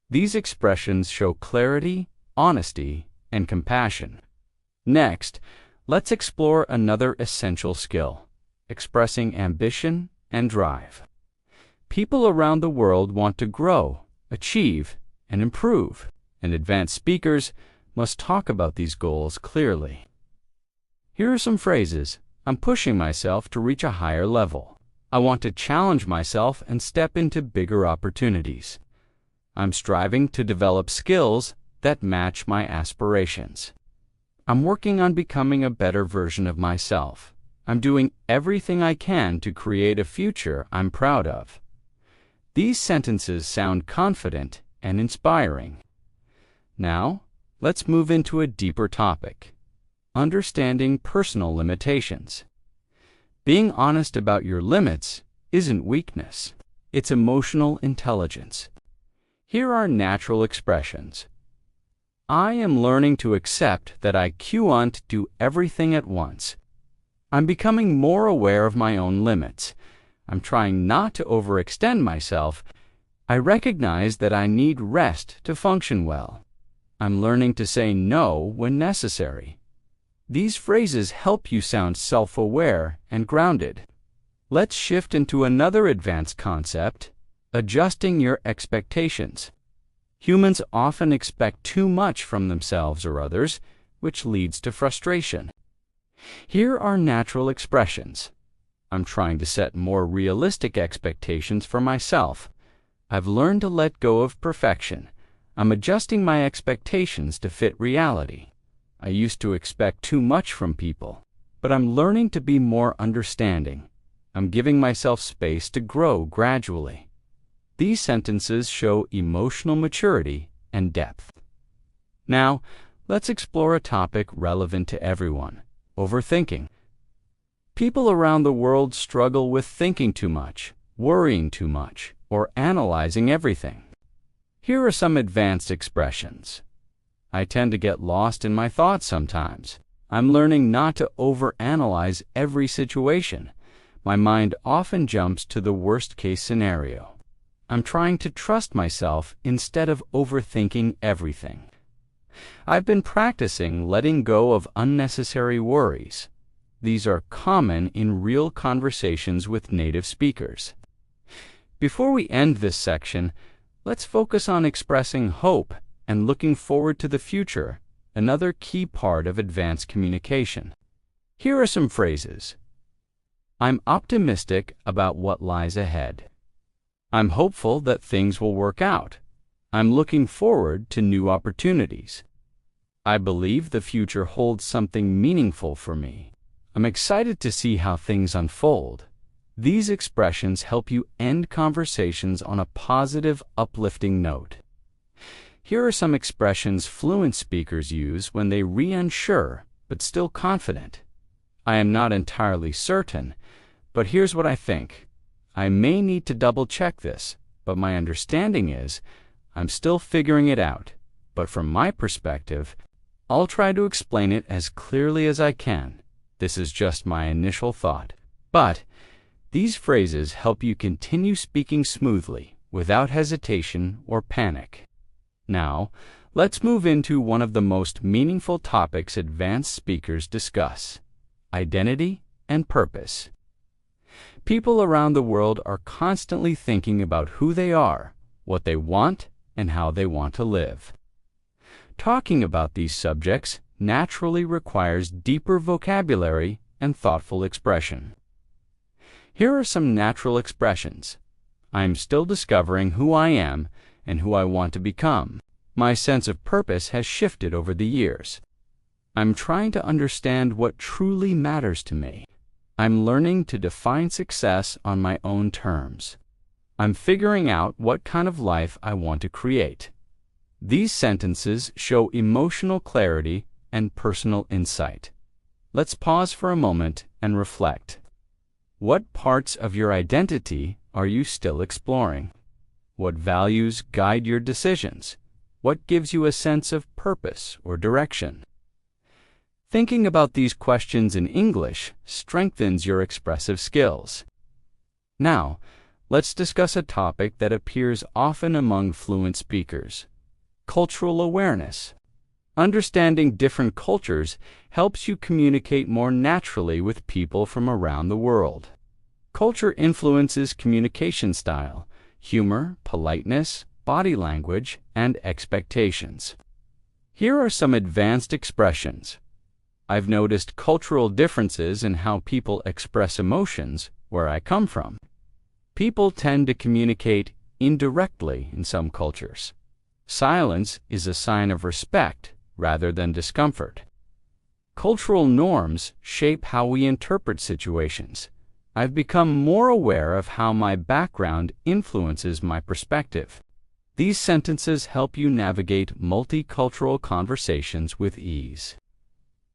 These expressions show clarity, honesty, and compassion. Next, let's explore another essential skill: expressing ambition and drive. People around the world want to grow, achieve, and improve, and advanced speakers must talk about these goals clearly. Here are some phrases. I'm pushing myself to reach a higher level. I want to challenge myself and step into bigger opportunities. I'm striving to develop skills that match my aspirations. I'm working on becoming a better version of myself. I'm doing everything I can to create a future I'm proud of. These sentences sound confident and inspiring. Now, let's move into a deeper topic: understanding personal limitations. Being honest about your limits isn't weakness. It's emotional intelligence. Here are natural expressions. I am learning to accept that I can't do everything at once. I'm becoming more aware of my own limits. I'm trying not to overextend myself. I recognize that I need rest to function well. I'm learning to say no when necessary. These phrases help you sound self-aware and grounded. Let's shift into another advanced concept: adjusting your expectations. Humans often expect too much from themselves or others, which leads to frustration. Here are natural expressions. I'm trying to set more realistic expectations for myself. I've learned to let go of perfection. I'm adjusting my expectations to fit reality. I used to expect too much from people, but I'm learning to be more understanding. I'm giving myself space to grow gradually. These sentences show emotional maturity and depth. Now, let's explore a topic relevant to everyone: overthinking. People around the world struggle with thinking too much, worrying too much, or analyzing everything. Here are some advanced expressions. I tend to get lost in my thoughts sometimes. I'm learning not to overanalyze every situation. My mind often jumps to the worst-case scenario. I'm trying to trust myself instead of overthinking everything. I've been practicing letting go of unnecessary worries. These are common in real conversations with native speakers. Before we end this section, let's focus on expressing hope and looking forward to the future, another key part of advanced communication. Here are some phrases. I'm optimistic about what lies ahead. I'm hopeful that things will work out. I'm looking forward to new opportunities. I believe the future holds something meaningful for me. I'm excited to see how things unfold. These expressions help you end conversations on a positive, uplifting note. Here are some expressions fluent speakers use when they unsure but still confident. I am not entirely certain, but here's what I think. I may need to double-check this, but my understanding is I'm still figuring it out. But from my perspective, I'll try to explain it as clearly as I can. This is just my initial thought. But these phrases help you continue speaking smoothly, without hesitation or panic. Now, let's move into one of the most meaningful topics advanced speakers discuss: identity and purpose. People around the world are constantly thinking about who they are, what they want, and how they want to live. Talking about these subjects naturally requires deeper vocabulary and thoughtful expression. Here are some natural expressions. I'm still discovering who I am and who I want to become. My sense of purpose has shifted over the years. I'm trying to understand what truly matters to me. I'm learning to define success on my own terms. I'm figuring out what kind of life I want to create. These sentences show emotional clarity and personal insight. let's pause for a moment and reflect. What parts of your identity are you still exploring? What values guide your decisions? What gives you a sense of purpose or direction? Thinking about these questions in English strengthens your expressive skills. Now, let's discuss a topic that appears often among fluent speakers: cultural awareness. Understanding different cultures helps you communicate more naturally with people from around the world. Culture influences communication style, humor, politeness, body language, and expectations. Here are some advanced expressions. I've noticed cultural differences in how people express emotions where I come from. People tend to communicate indirectly in some cultures. Silence is a sign of respect rather than discomfort. Cultural norms shape how we interpret situations. I've become more aware of how my background influences my perspective. These sentences help you navigate multicultural conversations with ease.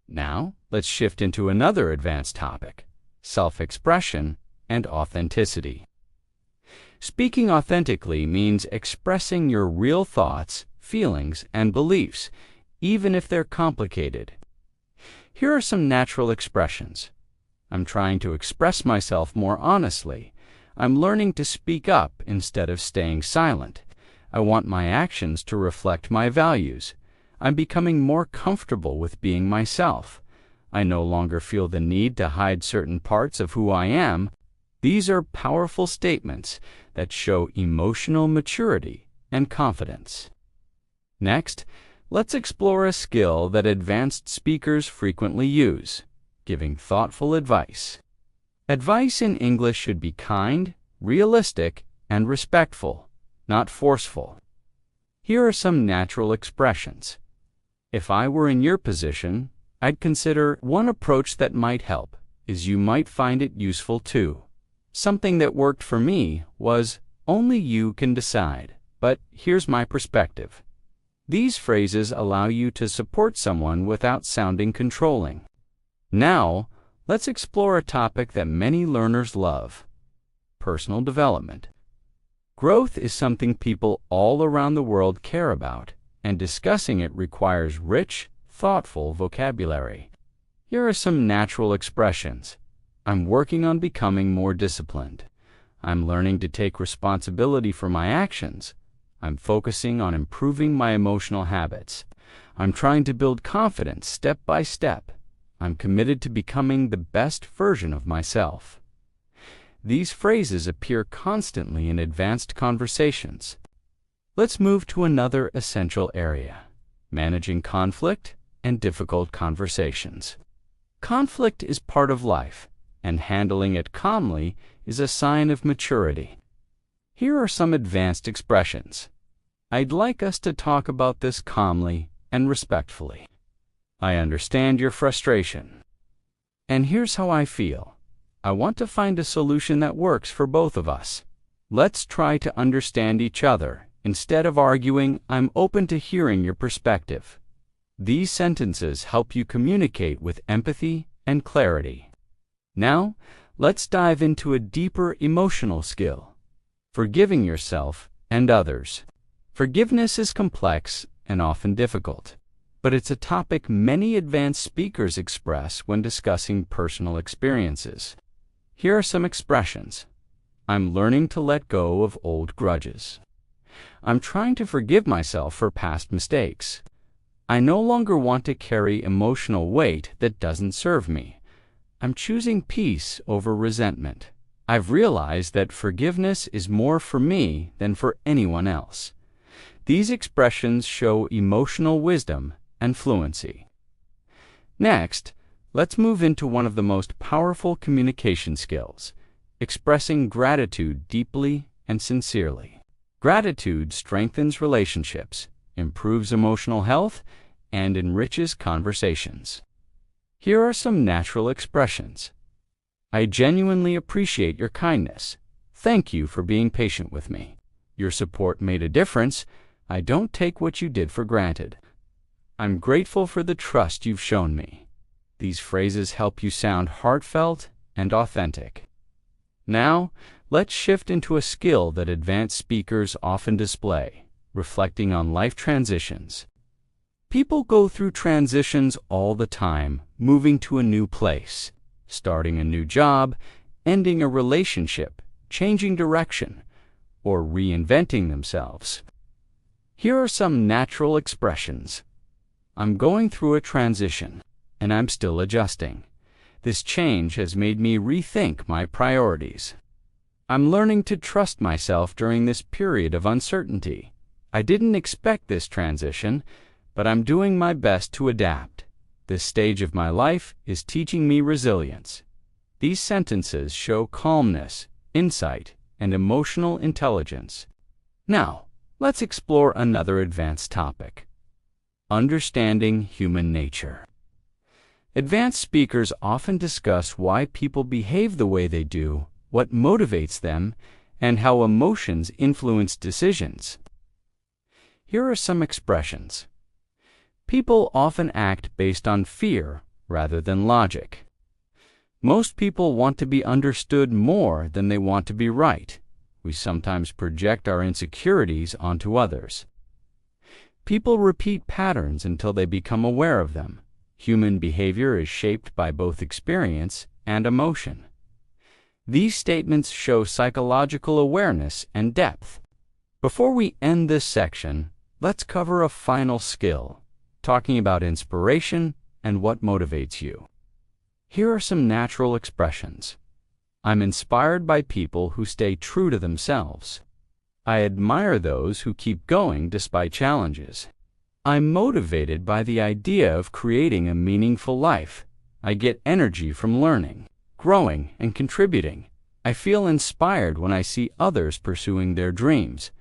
Now, let's shift into another advanced topic: self-expression and authenticity. Speaking authentically means expressing your real thoughts, feelings, and beliefs, even if they're complicated. Here are some natural expressions. I'm trying to express myself more honestly. I'm learning to speak up instead of staying silent. I want my actions to reflect my values. I'm becoming more comfortable with being myself. I no longer feel the need to hide certain parts of who I am. These are powerful statements that show emotional maturity and confidence. Next, let's explore a skill that advanced speakers frequently use: giving thoughtful advice. Advice in English should be kind, realistic, and respectful, not forceful. Here are some natural expressions. If I were in your position, I'd consider one approach that might help is you might find it useful too. Something that worked for me was, only you can decide, but here's my perspective. These phrases allow you to support someone without sounding controlling. Now, let's explore a topic that many learners love: personal development. Growth is something people all around the world care about, and discussing it requires rich, thoughtful vocabulary. Here are some natural expressions. I'm working on becoming more disciplined. I'm learning to take responsibility for my actions. I'm focusing on improving my emotional habits. I'm trying to build confidence step by step. I'm committed to becoming the best version of myself. These phrases appear constantly in advanced conversations. Let's move to another essential area: managing conflict and difficult conversations. Conflict is part of life, and handling it calmly is a sign of maturity. Here are some advanced expressions. I'd like us to talk about this calmly and respectfully. I understand your frustration. And here's how I feel. I want to find a solution that works for both of us. Let's try to understand each other. Instead of arguing, I'm open to hearing your perspective. These sentences help you communicate with empathy and clarity. Now, let's dive into a deeper emotional skill: forgiving yourself and others. Forgiveness is complex and often difficult, but it's a topic many advanced speakers express when discussing personal experiences. Here are some expressions. I'm learning to let go of old grudges. I'm trying to forgive myself for past mistakes. I no longer want to carry emotional weight that doesn't serve me. I'm choosing peace over resentment. I've realized that forgiveness is more for me than for anyone else. These expressions show emotional wisdom and fluency. Next, let's move into one of the most powerful communication skills: expressing gratitude deeply and sincerely. Gratitude strengthens relationships, improves emotional health, and enriches conversations. Here are some natural expressions. I genuinely appreciate your kindness. Thank you for being patient with me. Your support made a difference. I don't take what you did for granted. I'm grateful for the trust you've shown me. These phrases help you sound heartfelt and authentic. Now, let's shift into a skill that advanced speakers often display, reflecting on life transitions. People go through transitions all the time, moving to a new place, starting a new job, ending a relationship, changing direction, or reinventing themselves. Here are some natural expressions. I'm going through a transition, and I'm still adjusting. This change has made me rethink my priorities. I'm learning to trust myself during this period of uncertainty. I didn't expect this transition, but I'm doing my best to adapt. This stage of my life is teaching me resilience. These sentences show calmness, insight, and emotional intelligence. Now, let's explore another advanced topic: understanding human nature. Advanced speakers often discuss why people behave the way they do, what motivates them, and how emotions influence decisions. Here are some expressions. People often act based on fear rather than logic. Most people want to be understood more than they want to be right. We sometimes project our insecurities onto others. People repeat patterns until they become aware of them. Human behavior is shaped by both experience and emotion. These statements show psychological awareness and depth. Before we end this section, let's cover a final skill, talking about inspiration and what motivates you. Here are some natural expressions. I'm inspired by people who stay true to themselves. I admire those who keep going despite challenges. I'm motivated by the idea of creating a meaningful life. I get energy from learning, growing, and contributing. I feel inspired when I see others pursuing their dreams.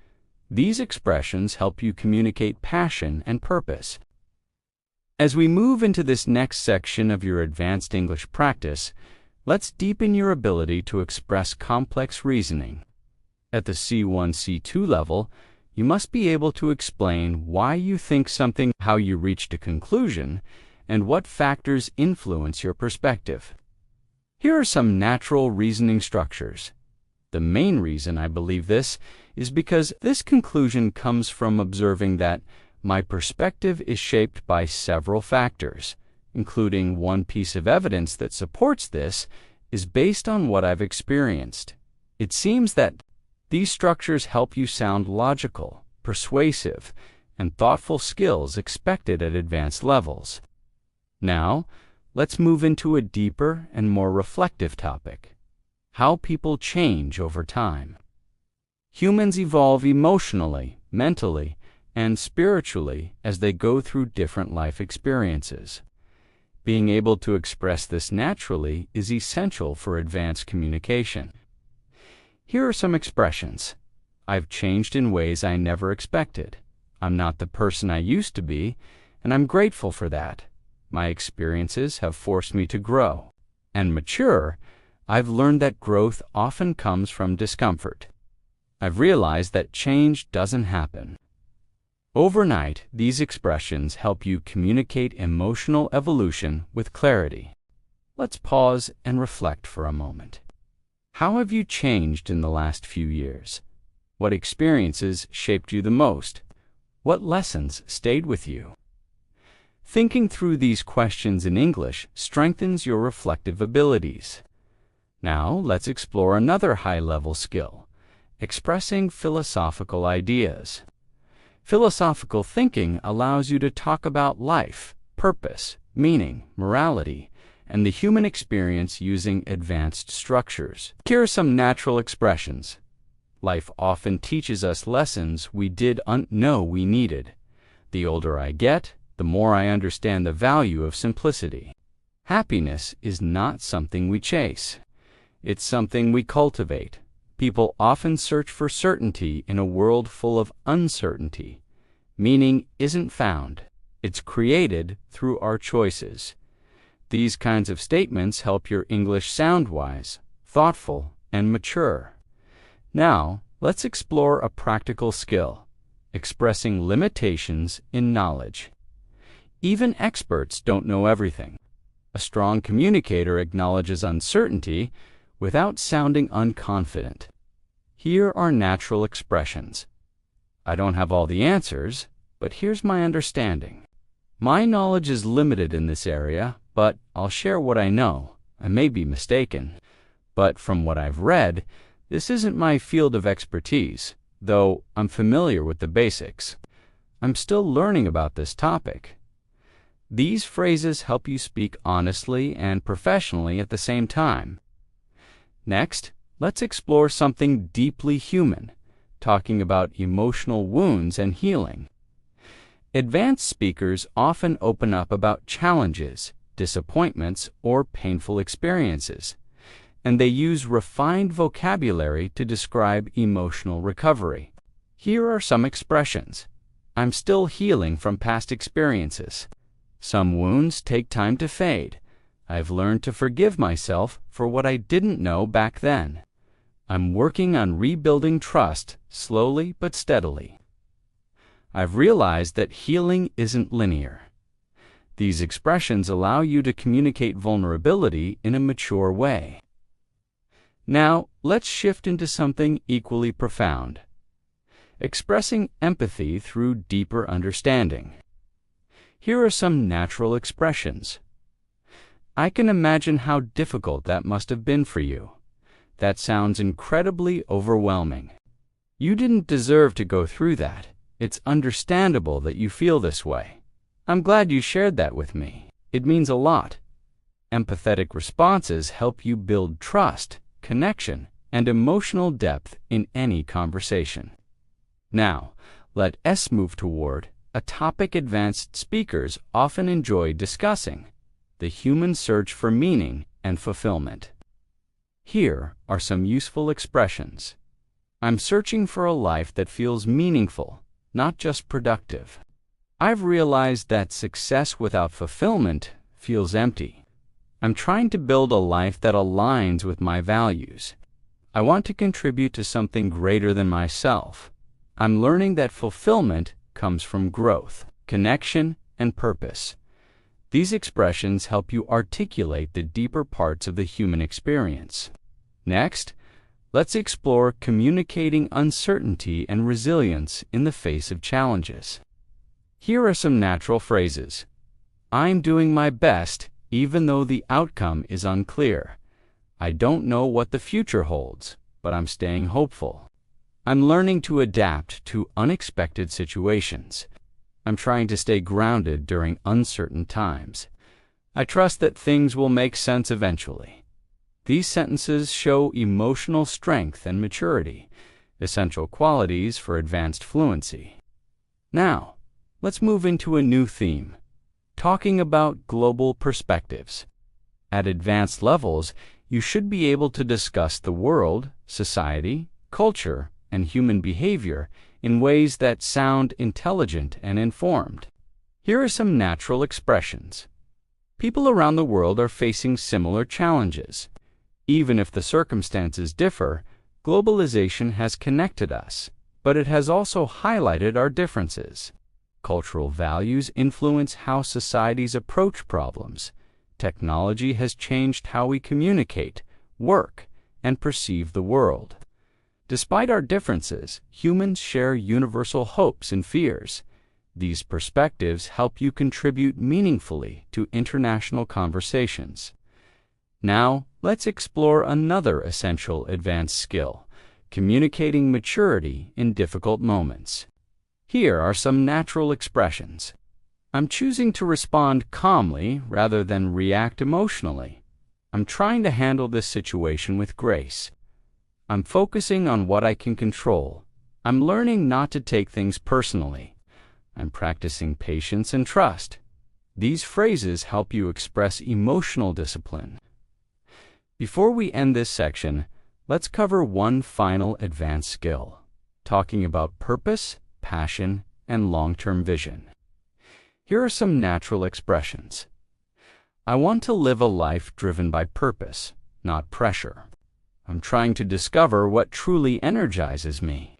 These expressions help you communicate passion and purpose. As we move into this next section of your advanced English practice, let's deepen your ability to express complex reasoning. At the C1-C2 level, you must be able to explain why you think something, how you reached a conclusion, and what factors influence your perspective. Here are some natural reasoning structures. The main reason I believe this is because this conclusion comes from observing that my perspective is shaped by several factors, including one piece of evidence that supports this is based on what I've experienced. It seems that these structures help you sound logical, persuasive, and thoughtful, skills expected at advanced levels. Now, let's move into a deeper and more reflective topic: how people change over time. Humans evolve emotionally, mentally, and spiritually as they go through different life experiences. Being able to express this naturally is essential for advanced communication. Here are some expressions. I've changed in ways I never expected. I'm not the person I used to be, and I'm grateful for that. My experiences have forced me to grow and mature. I've learned that growth often comes from discomfort. I've realized that change doesn't happen overnight. These expressions help you communicate emotional evolution with clarity. Let's pause and reflect for a moment. How have you changed in the last few years? What experiences shaped you the most? What lessons stayed with you? Thinking through these questions in English strengthens your reflective abilities. Now, let's explore another high-level skill: expressing philosophical ideas. Philosophical thinking allows you to talk about life, purpose, meaning, morality, and the human experience using advanced structures. Here are some natural expressions. Life often teaches us lessons we didn't know we needed. The older I get, the more I understand the value of simplicity. Happiness is not something we chase. It's something we cultivate. People often search for certainty in a world full of uncertainty. Meaning isn't found. It's created through our choices. These kinds of statements help your English sound wise, thoughtful, and mature. Now, let's explore a practical skill: expressing limitations in knowledge. Even experts don't know everything. A strong communicator acknowledges uncertainty without sounding unconfident. Here are natural expressions. I don't have all the answers, but here's my understanding. My knowledge is limited in this area, but I'll share what I know. I may be mistaken, but from what I've read, this isn't my field of expertise, though I'm familiar with the basics. I'm still learning about this topic. These phrases help you speak honestly and professionally at the same time. Next, let's explore something deeply human, talking about emotional wounds and healing. Advanced speakers often open up about challenges, disappointments, or painful experiences, and they use refined vocabulary to describe emotional recovery. Here are some expressions. I'm still healing from past experiences. Some wounds take time to fade. I've learned to forgive myself for what I didn't know back then. I'm working on rebuilding trust slowly but steadily. I've realized that healing isn't linear. These expressions allow you to communicate vulnerability in a mature way. Now, let's shift into something equally profound. Expressing empathy through deeper understanding. Here are some natural expressions. I can imagine how difficult that must have been for you. That sounds incredibly overwhelming. You didn't deserve to go through that. It's understandable that you feel this way. I'm glad you shared that with me. It means a lot. Empathetic responses help you build trust, connection, and emotional depth in any conversation. Now, let us move toward a topic advanced speakers often enjoy discussing: the human search for meaning and fulfillment. Here are some useful expressions. I'm searching for a life that feels meaningful, not just productive. I've realized that success without fulfillment feels empty. I'm trying to build a life that aligns with my values. I want to contribute to something greater than myself. I'm learning that fulfillment comes from growth, connection, and purpose. These expressions help you articulate the deeper parts of the human experience. Next, let's explore communicating uncertainty and resilience in the face of challenges. Here are some natural phrases. I'm doing my best even though the outcome is unclear. I don't know what the future holds, but I'm staying hopeful. I'm learning to adapt to unexpected situations. I'm trying to stay grounded during uncertain times. I trust that things will make sense eventually. These sentences show emotional strength and maturity, essential qualities for advanced fluency. Now, let's move into a new theme, talking about global perspectives. At advanced levels, you should be able to discuss the world, society, culture, and human behavior in ways that sound intelligent and informed. Here are some natural expressions. People around the world are facing similar challenges. Even if the circumstances differ, globalization has connected us, but it has also highlighted our differences. Cultural values influence how societies approach problems. Technology has changed how we communicate, work, and perceive the world. Despite our differences, humans share universal hopes and fears. These perspectives help you contribute meaningfully to international conversations. Now, let's explore another essential advanced skill: communicating maturity in difficult moments. Here are some natural expressions. I'm choosing to respond calmly rather than react emotionally. I'm trying to handle this situation with grace. I'm focusing on what I can control. I'm learning not to take things personally. I'm practicing patience and trust. These phrases help you express emotional discipline. Before we end this section, let's cover one final advanced skill, talking about purpose, passion, and long-term vision. Here are some natural expressions. I want to live a life driven by purpose, not pressure. I'm trying to discover what truly energizes me.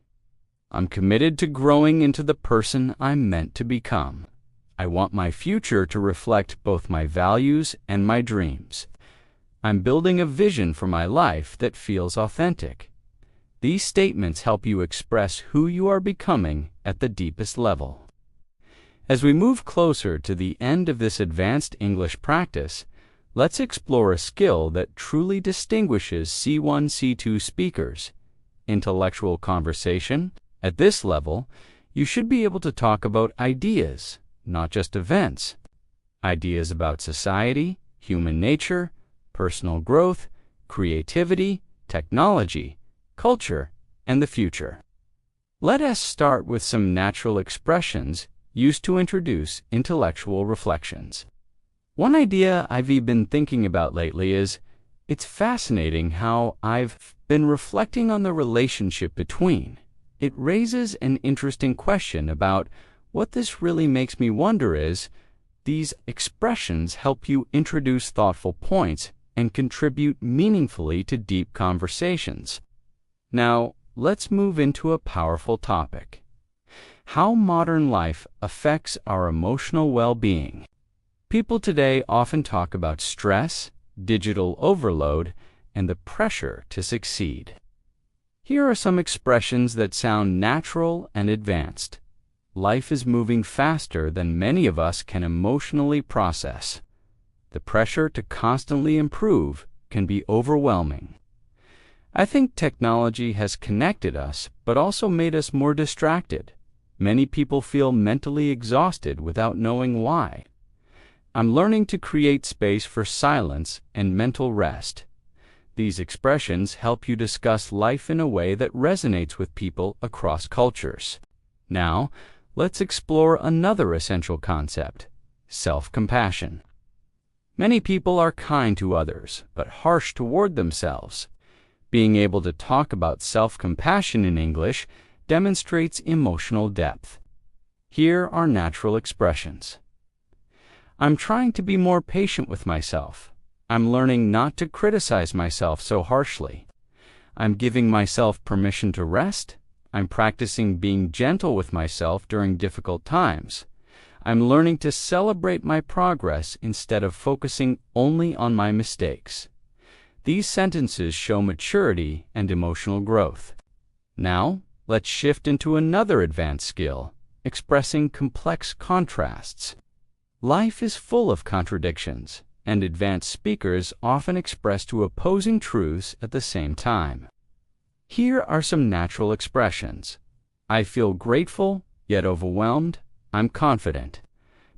I'm committed to growing into the person I'm meant to become. I want my future to reflect both my values and my dreams. I'm building a vision for my life that feels authentic. These statements help you express who you are becoming at the deepest level. As we move closer to the end of this advanced English practice, let's explore a skill that truly distinguishes C1-C2 speakers: intellectual conversation. At this level, you should be able to talk about ideas, not just events. Ideas about society, human nature, personal growth, creativity, technology, culture, and the future. Let us start with some natural expressions used to introduce intellectual reflections. One idea I've been thinking about lately is, it's fascinating how I've been reflecting on the relationship between. It raises an interesting question about what this really makes me wonder is, these expressions help you introduce thoughtful points and contribute meaningfully to deep conversations. Now, let's move into a powerful topic: how modern life affects our emotional well-being. People today often talk about stress, digital overload, and the pressure to succeed. Here are some expressions that sound natural and advanced. Life is moving faster than many of us can emotionally process. The pressure to constantly improve can be overwhelming. I think technology has connected us, but also made us more distracted. Many people feel mentally exhausted without knowing why. I'm learning to create space for silence and mental rest. These expressions help you discuss life in a way that resonates with people across cultures. Now, let's explore another essential concept: self-compassion. Many people are kind to others, but harsh toward themselves. Being able to talk about self-compassion in English demonstrates emotional depth. Here are natural expressions. I'm trying to be more patient with myself. I'm learning not to criticize myself so harshly. I'm giving myself permission to rest. I'm practicing being gentle with myself during difficult times. I'm learning to celebrate my progress instead of focusing only on my mistakes. These sentences show maturity and emotional growth. Now, let's shift into another advanced skill: expressing complex contrasts. Life is full of contradictions, and advanced speakers often express two opposing truths at the same time. Here are some natural expressions. I feel grateful, yet overwhelmed. I'm confident,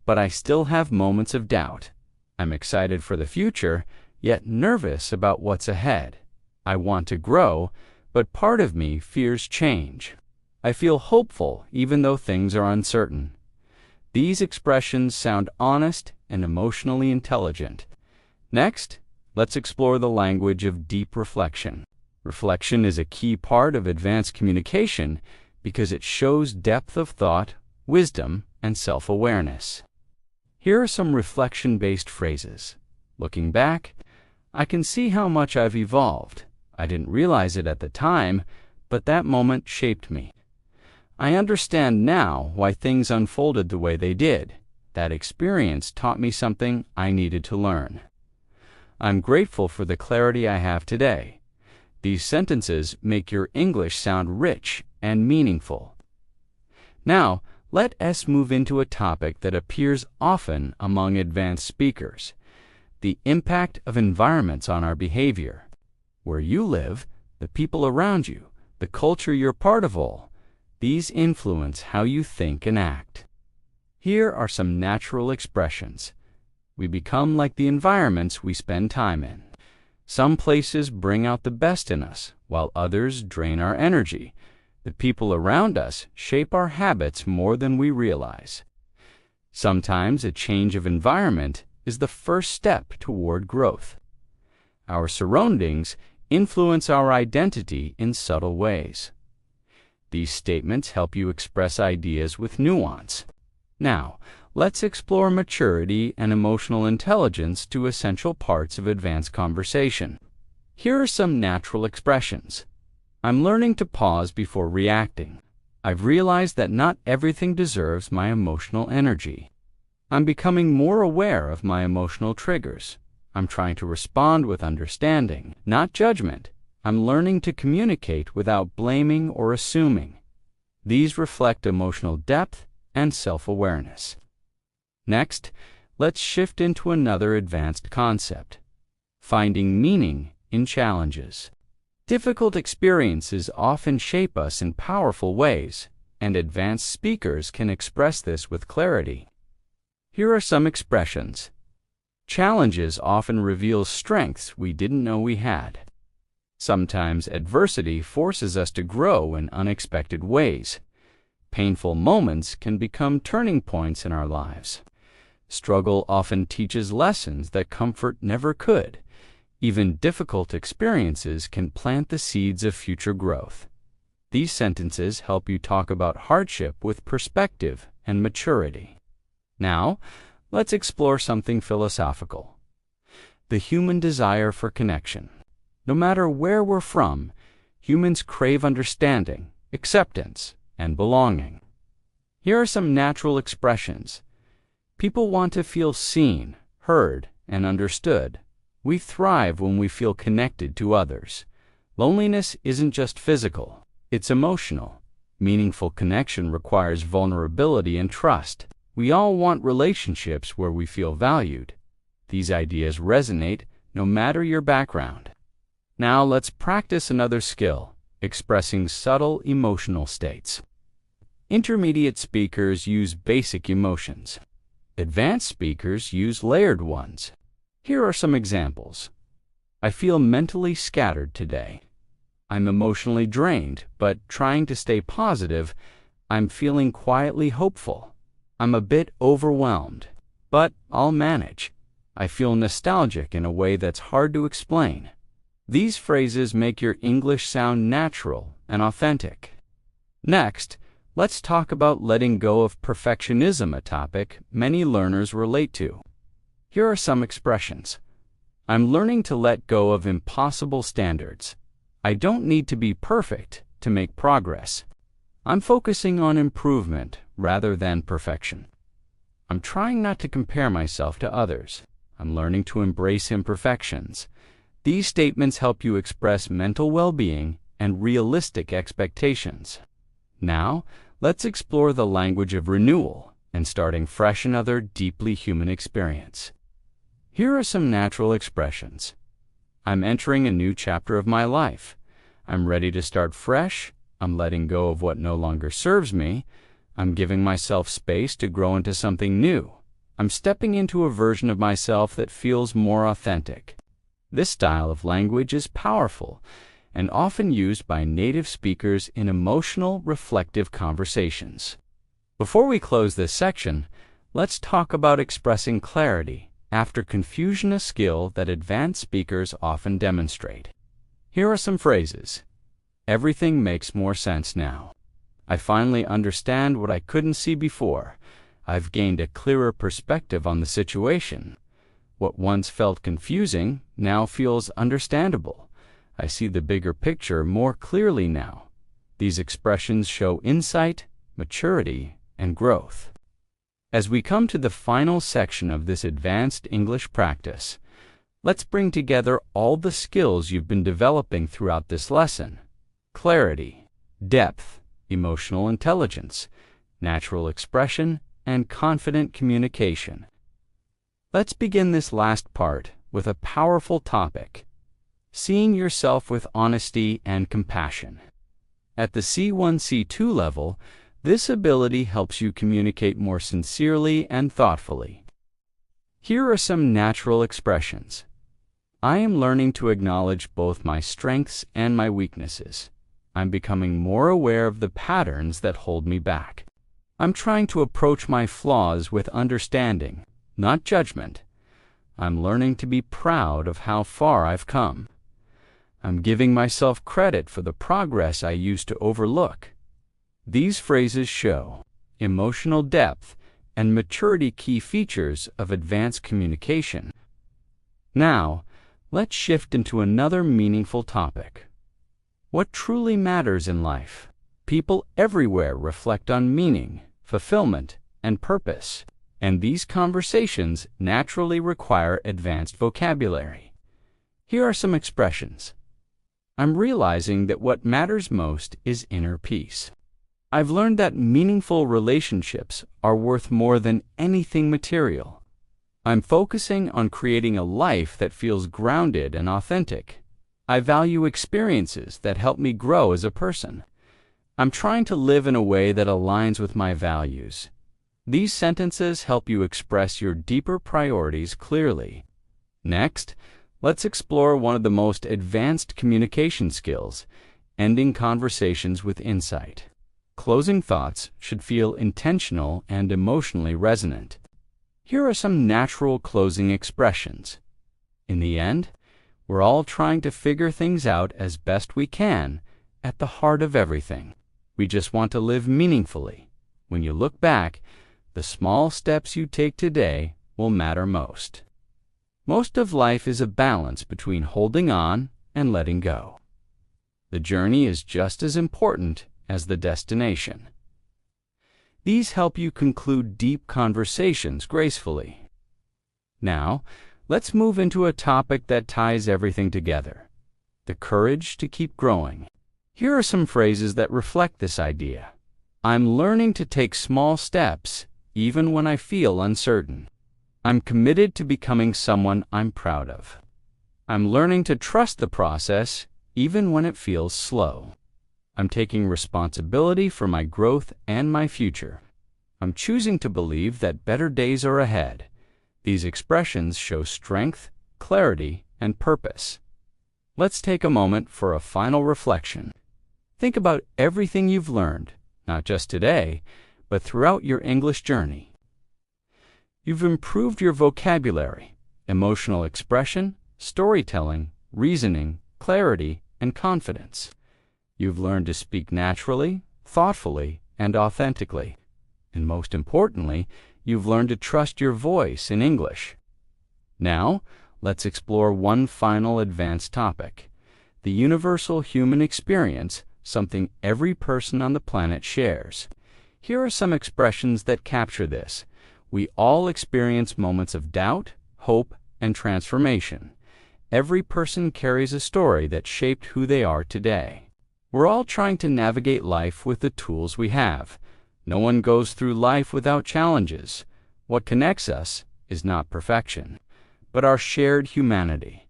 but I still have moments of doubt. I'm excited for the future, yet nervous about what's ahead. I want to grow, but part of me fears change. I feel hopeful even though things are uncertain. These expressions sound honest and emotionally intelligent. Next, let's explore the language of deep reflection. Reflection is a key part of advanced communication because it shows depth of thought, wisdom, and self-awareness. Here are some reflection-based phrases. Looking back, I can see how much I've evolved. I didn't realize it at the time, but that moment shaped me. I understand now why things unfolded the way they did. That experience taught me something I needed to learn. I'm grateful for the clarity I have today. These sentences make your English sound rich and meaningful. Now, let us move into a topic that appears often among advanced speakers: the impact of environments on our behavior. Where you live, the people around you, the culture you're part of all, these influence how you think and act. Here are some natural expressions. We become like the environments we spend time in. Some places bring out the best in us, while others drain our energy. The people around us shape our habits more than we realize. Sometimes a change of environment is the first step toward growth. Our surroundings influence our identity in subtle ways. These statements help you express ideas with nuance. Now, let's explore maturity and emotional intelligence, two essential parts of advanced conversation. Here are some natural expressions. I'm learning to pause before reacting. I've realized that not everything deserves my emotional energy. I'm becoming more aware of my emotional triggers. I'm trying to respond with understanding, not judgment. I'm learning to communicate without blaming or assuming. These reflect emotional depth and self-awareness. Next, let's shift into another advanced concept: finding meaning in challenges. Difficult experiences often shape us in powerful ways, and advanced speakers can express this with clarity. Here are some expressions. Challenges often reveal strengths we didn't know we had. Sometimes adversity forces us to grow in unexpected ways. Painful moments can become turning points in our lives. Struggle often teaches lessons that comfort never could. Even difficult experiences can plant the seeds of future growth. These sentences help you talk about hardship with perspective and maturity. Now, let's explore something philosophical: the human desire for connection. No matter where we're from, humans crave understanding, acceptance, and belonging. Here are some natural expressions. People want to feel seen, heard, and understood. We thrive when we feel connected to others. Loneliness isn't just physical, it's emotional. Meaningful connection requires vulnerability and trust. We all want relationships where we feel valued. These ideas resonate no matter your background. Now let's practice another skill: expressing subtle emotional states. Intermediate speakers use basic emotions. Advanced speakers use layered ones. Here are some examples. I feel mentally scattered today. I'm emotionally drained, but trying to stay positive. I'm feeling quietly hopeful. I'm a bit overwhelmed, but I'll manage. I feel nostalgic in a way that's hard to explain. These phrases make your English sound natural and authentic. Next, let's talk about letting go of perfectionism, a topic many learners relate to. Here are some expressions. I'm learning to let go of impossible standards. I don't need to be perfect to make progress. I'm focusing on improvement rather than perfection. I'm trying not to compare myself to others. I'm learning to embrace imperfections. These statements help you express mental well-being and realistic expectations. Now, let's explore the language of renewal and starting fresh, another deeply human experience. Here are some natural expressions. I'm entering a new chapter of my life. I'm ready to start fresh. I'm letting go of what no longer serves me. I'm giving myself space to grow into something new. I'm stepping into a version of myself that feels more authentic. This style of language is powerful and often used by native speakers in emotional, reflective conversations. Before we close this section, let's talk about expressing clarity after confusion, a skill that advanced speakers often demonstrate. Here are some phrases. Everything makes more sense now. I finally understand what I couldn't see before. I've gained a clearer perspective on the situation. What once felt confusing now feels understandable. I see the bigger picture more clearly now. These expressions show insight, maturity, and growth. As we come to the final section of this advanced English practice, let's bring together all the skills you've been developing throughout this lesson: clarity, depth, emotional intelligence, natural expression, and confident communication. Let's begin this last part with a powerful topic: seeing yourself with honesty and compassion. At the C1-C2 level, this ability helps you communicate more sincerely and thoughtfully. Here are some natural expressions. I am learning to acknowledge both my strengths and my weaknesses. I'm becoming more aware of the patterns that hold me back. I'm trying to approach my flaws with understanding, not judgment. I'm learning to be proud of how far I've come. I'm giving myself credit for the progress I used to overlook. These phrases show emotional depth and maturity, key features of advanced communication. Now, let's shift into another meaningful topic: what truly matters in life. People everywhere reflect on meaning, fulfillment, and purpose. and these conversations naturally require advanced vocabulary. Here are some expressions. I'm realizing that what matters most is inner peace. I've learned that meaningful relationships are worth more than anything material. I'm focusing on creating a life that feels grounded and authentic. I value experiences that help me grow as a person. I'm trying to live in a way that aligns with my values. These sentences help you express your deeper priorities clearly. Next, let's explore one of the most advanced communication skills, ending conversations with insight. Closing thoughts should feel intentional and emotionally resonant. Here are some natural closing expressions. In the end, we're all trying to figure things out as best we can at the heart of everything. We just want to live meaningfully. When you look back, the small steps you take today will matter most. Most of life is a balance between holding on and letting go. The journey is just as important as the destination. These help you conclude deep conversations gracefully. Now, let's move into a topic that ties everything together: the courage to keep growing. Here are some phrases that reflect this idea. I'm learning to take small steps even when I feel uncertain. I'm committed to becoming someone I'm proud of. I'm learning to trust the process even when it feels slow. I'm taking responsibility for my growth and my future. I'm choosing to believe that better days are ahead. These expressions show strength, clarity, and purpose. Let's take a moment for a final reflection. Think about everything you've learned, not just today, but throughout your English journey. You've improved your vocabulary, emotional expression, storytelling, reasoning, clarity, and confidence. You've learned to speak naturally, thoughtfully, and authentically. And most importantly, you've learned to trust your voice in English. Now, let's explore one final advanced topic: the universal human experience, something every person on the planet shares. Here are some expressions that capture this. We all experience moments of doubt, hope, and transformation. Every person carries a story that shaped who they are today. We're all trying to navigate life with the tools we have. No one goes through life without challenges. What connects us is not perfection, but our shared humanity.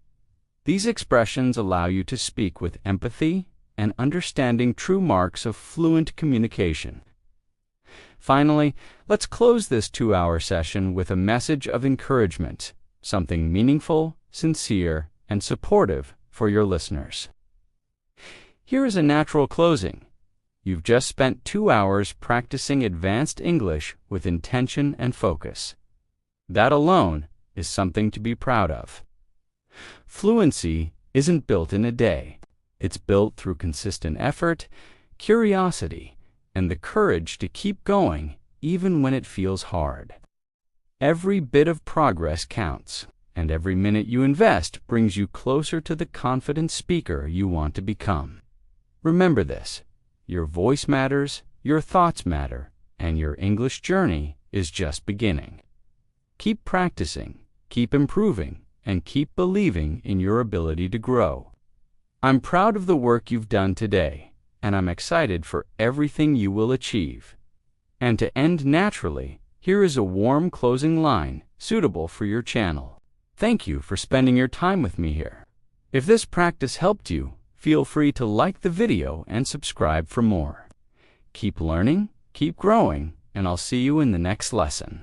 These expressions allow you to speak with empathy and understanding, true marks of fluent communication. Finally, let's close this 2-hour session with a message of encouragement, something meaningful, sincere, and supportive for your listeners. Here is a natural closing. You've just spent 2 hours practicing advanced English with intention and focus. That alone is something to be proud of. Fluency isn't built in a day. It's built through consistent effort, curiosity, and the courage to keep going even when it feels hard. Every bit of progress counts, and every minute you invest brings you closer to the confident speaker you want to become. Remember this: your voice matters, your thoughts matter, and your English journey is just beginning. Keep practicing, keep improving, and keep believing in your ability to grow. I'm proud of the work you've done today, and I'm excited for everything you will achieve. And to end naturally, here is a warm closing line suitable for your channel. Thank you for spending your time with me here. If this practice helped you, feel free to like the video and subscribe for more. Keep learning, keep growing, and I'll see you in the next lesson.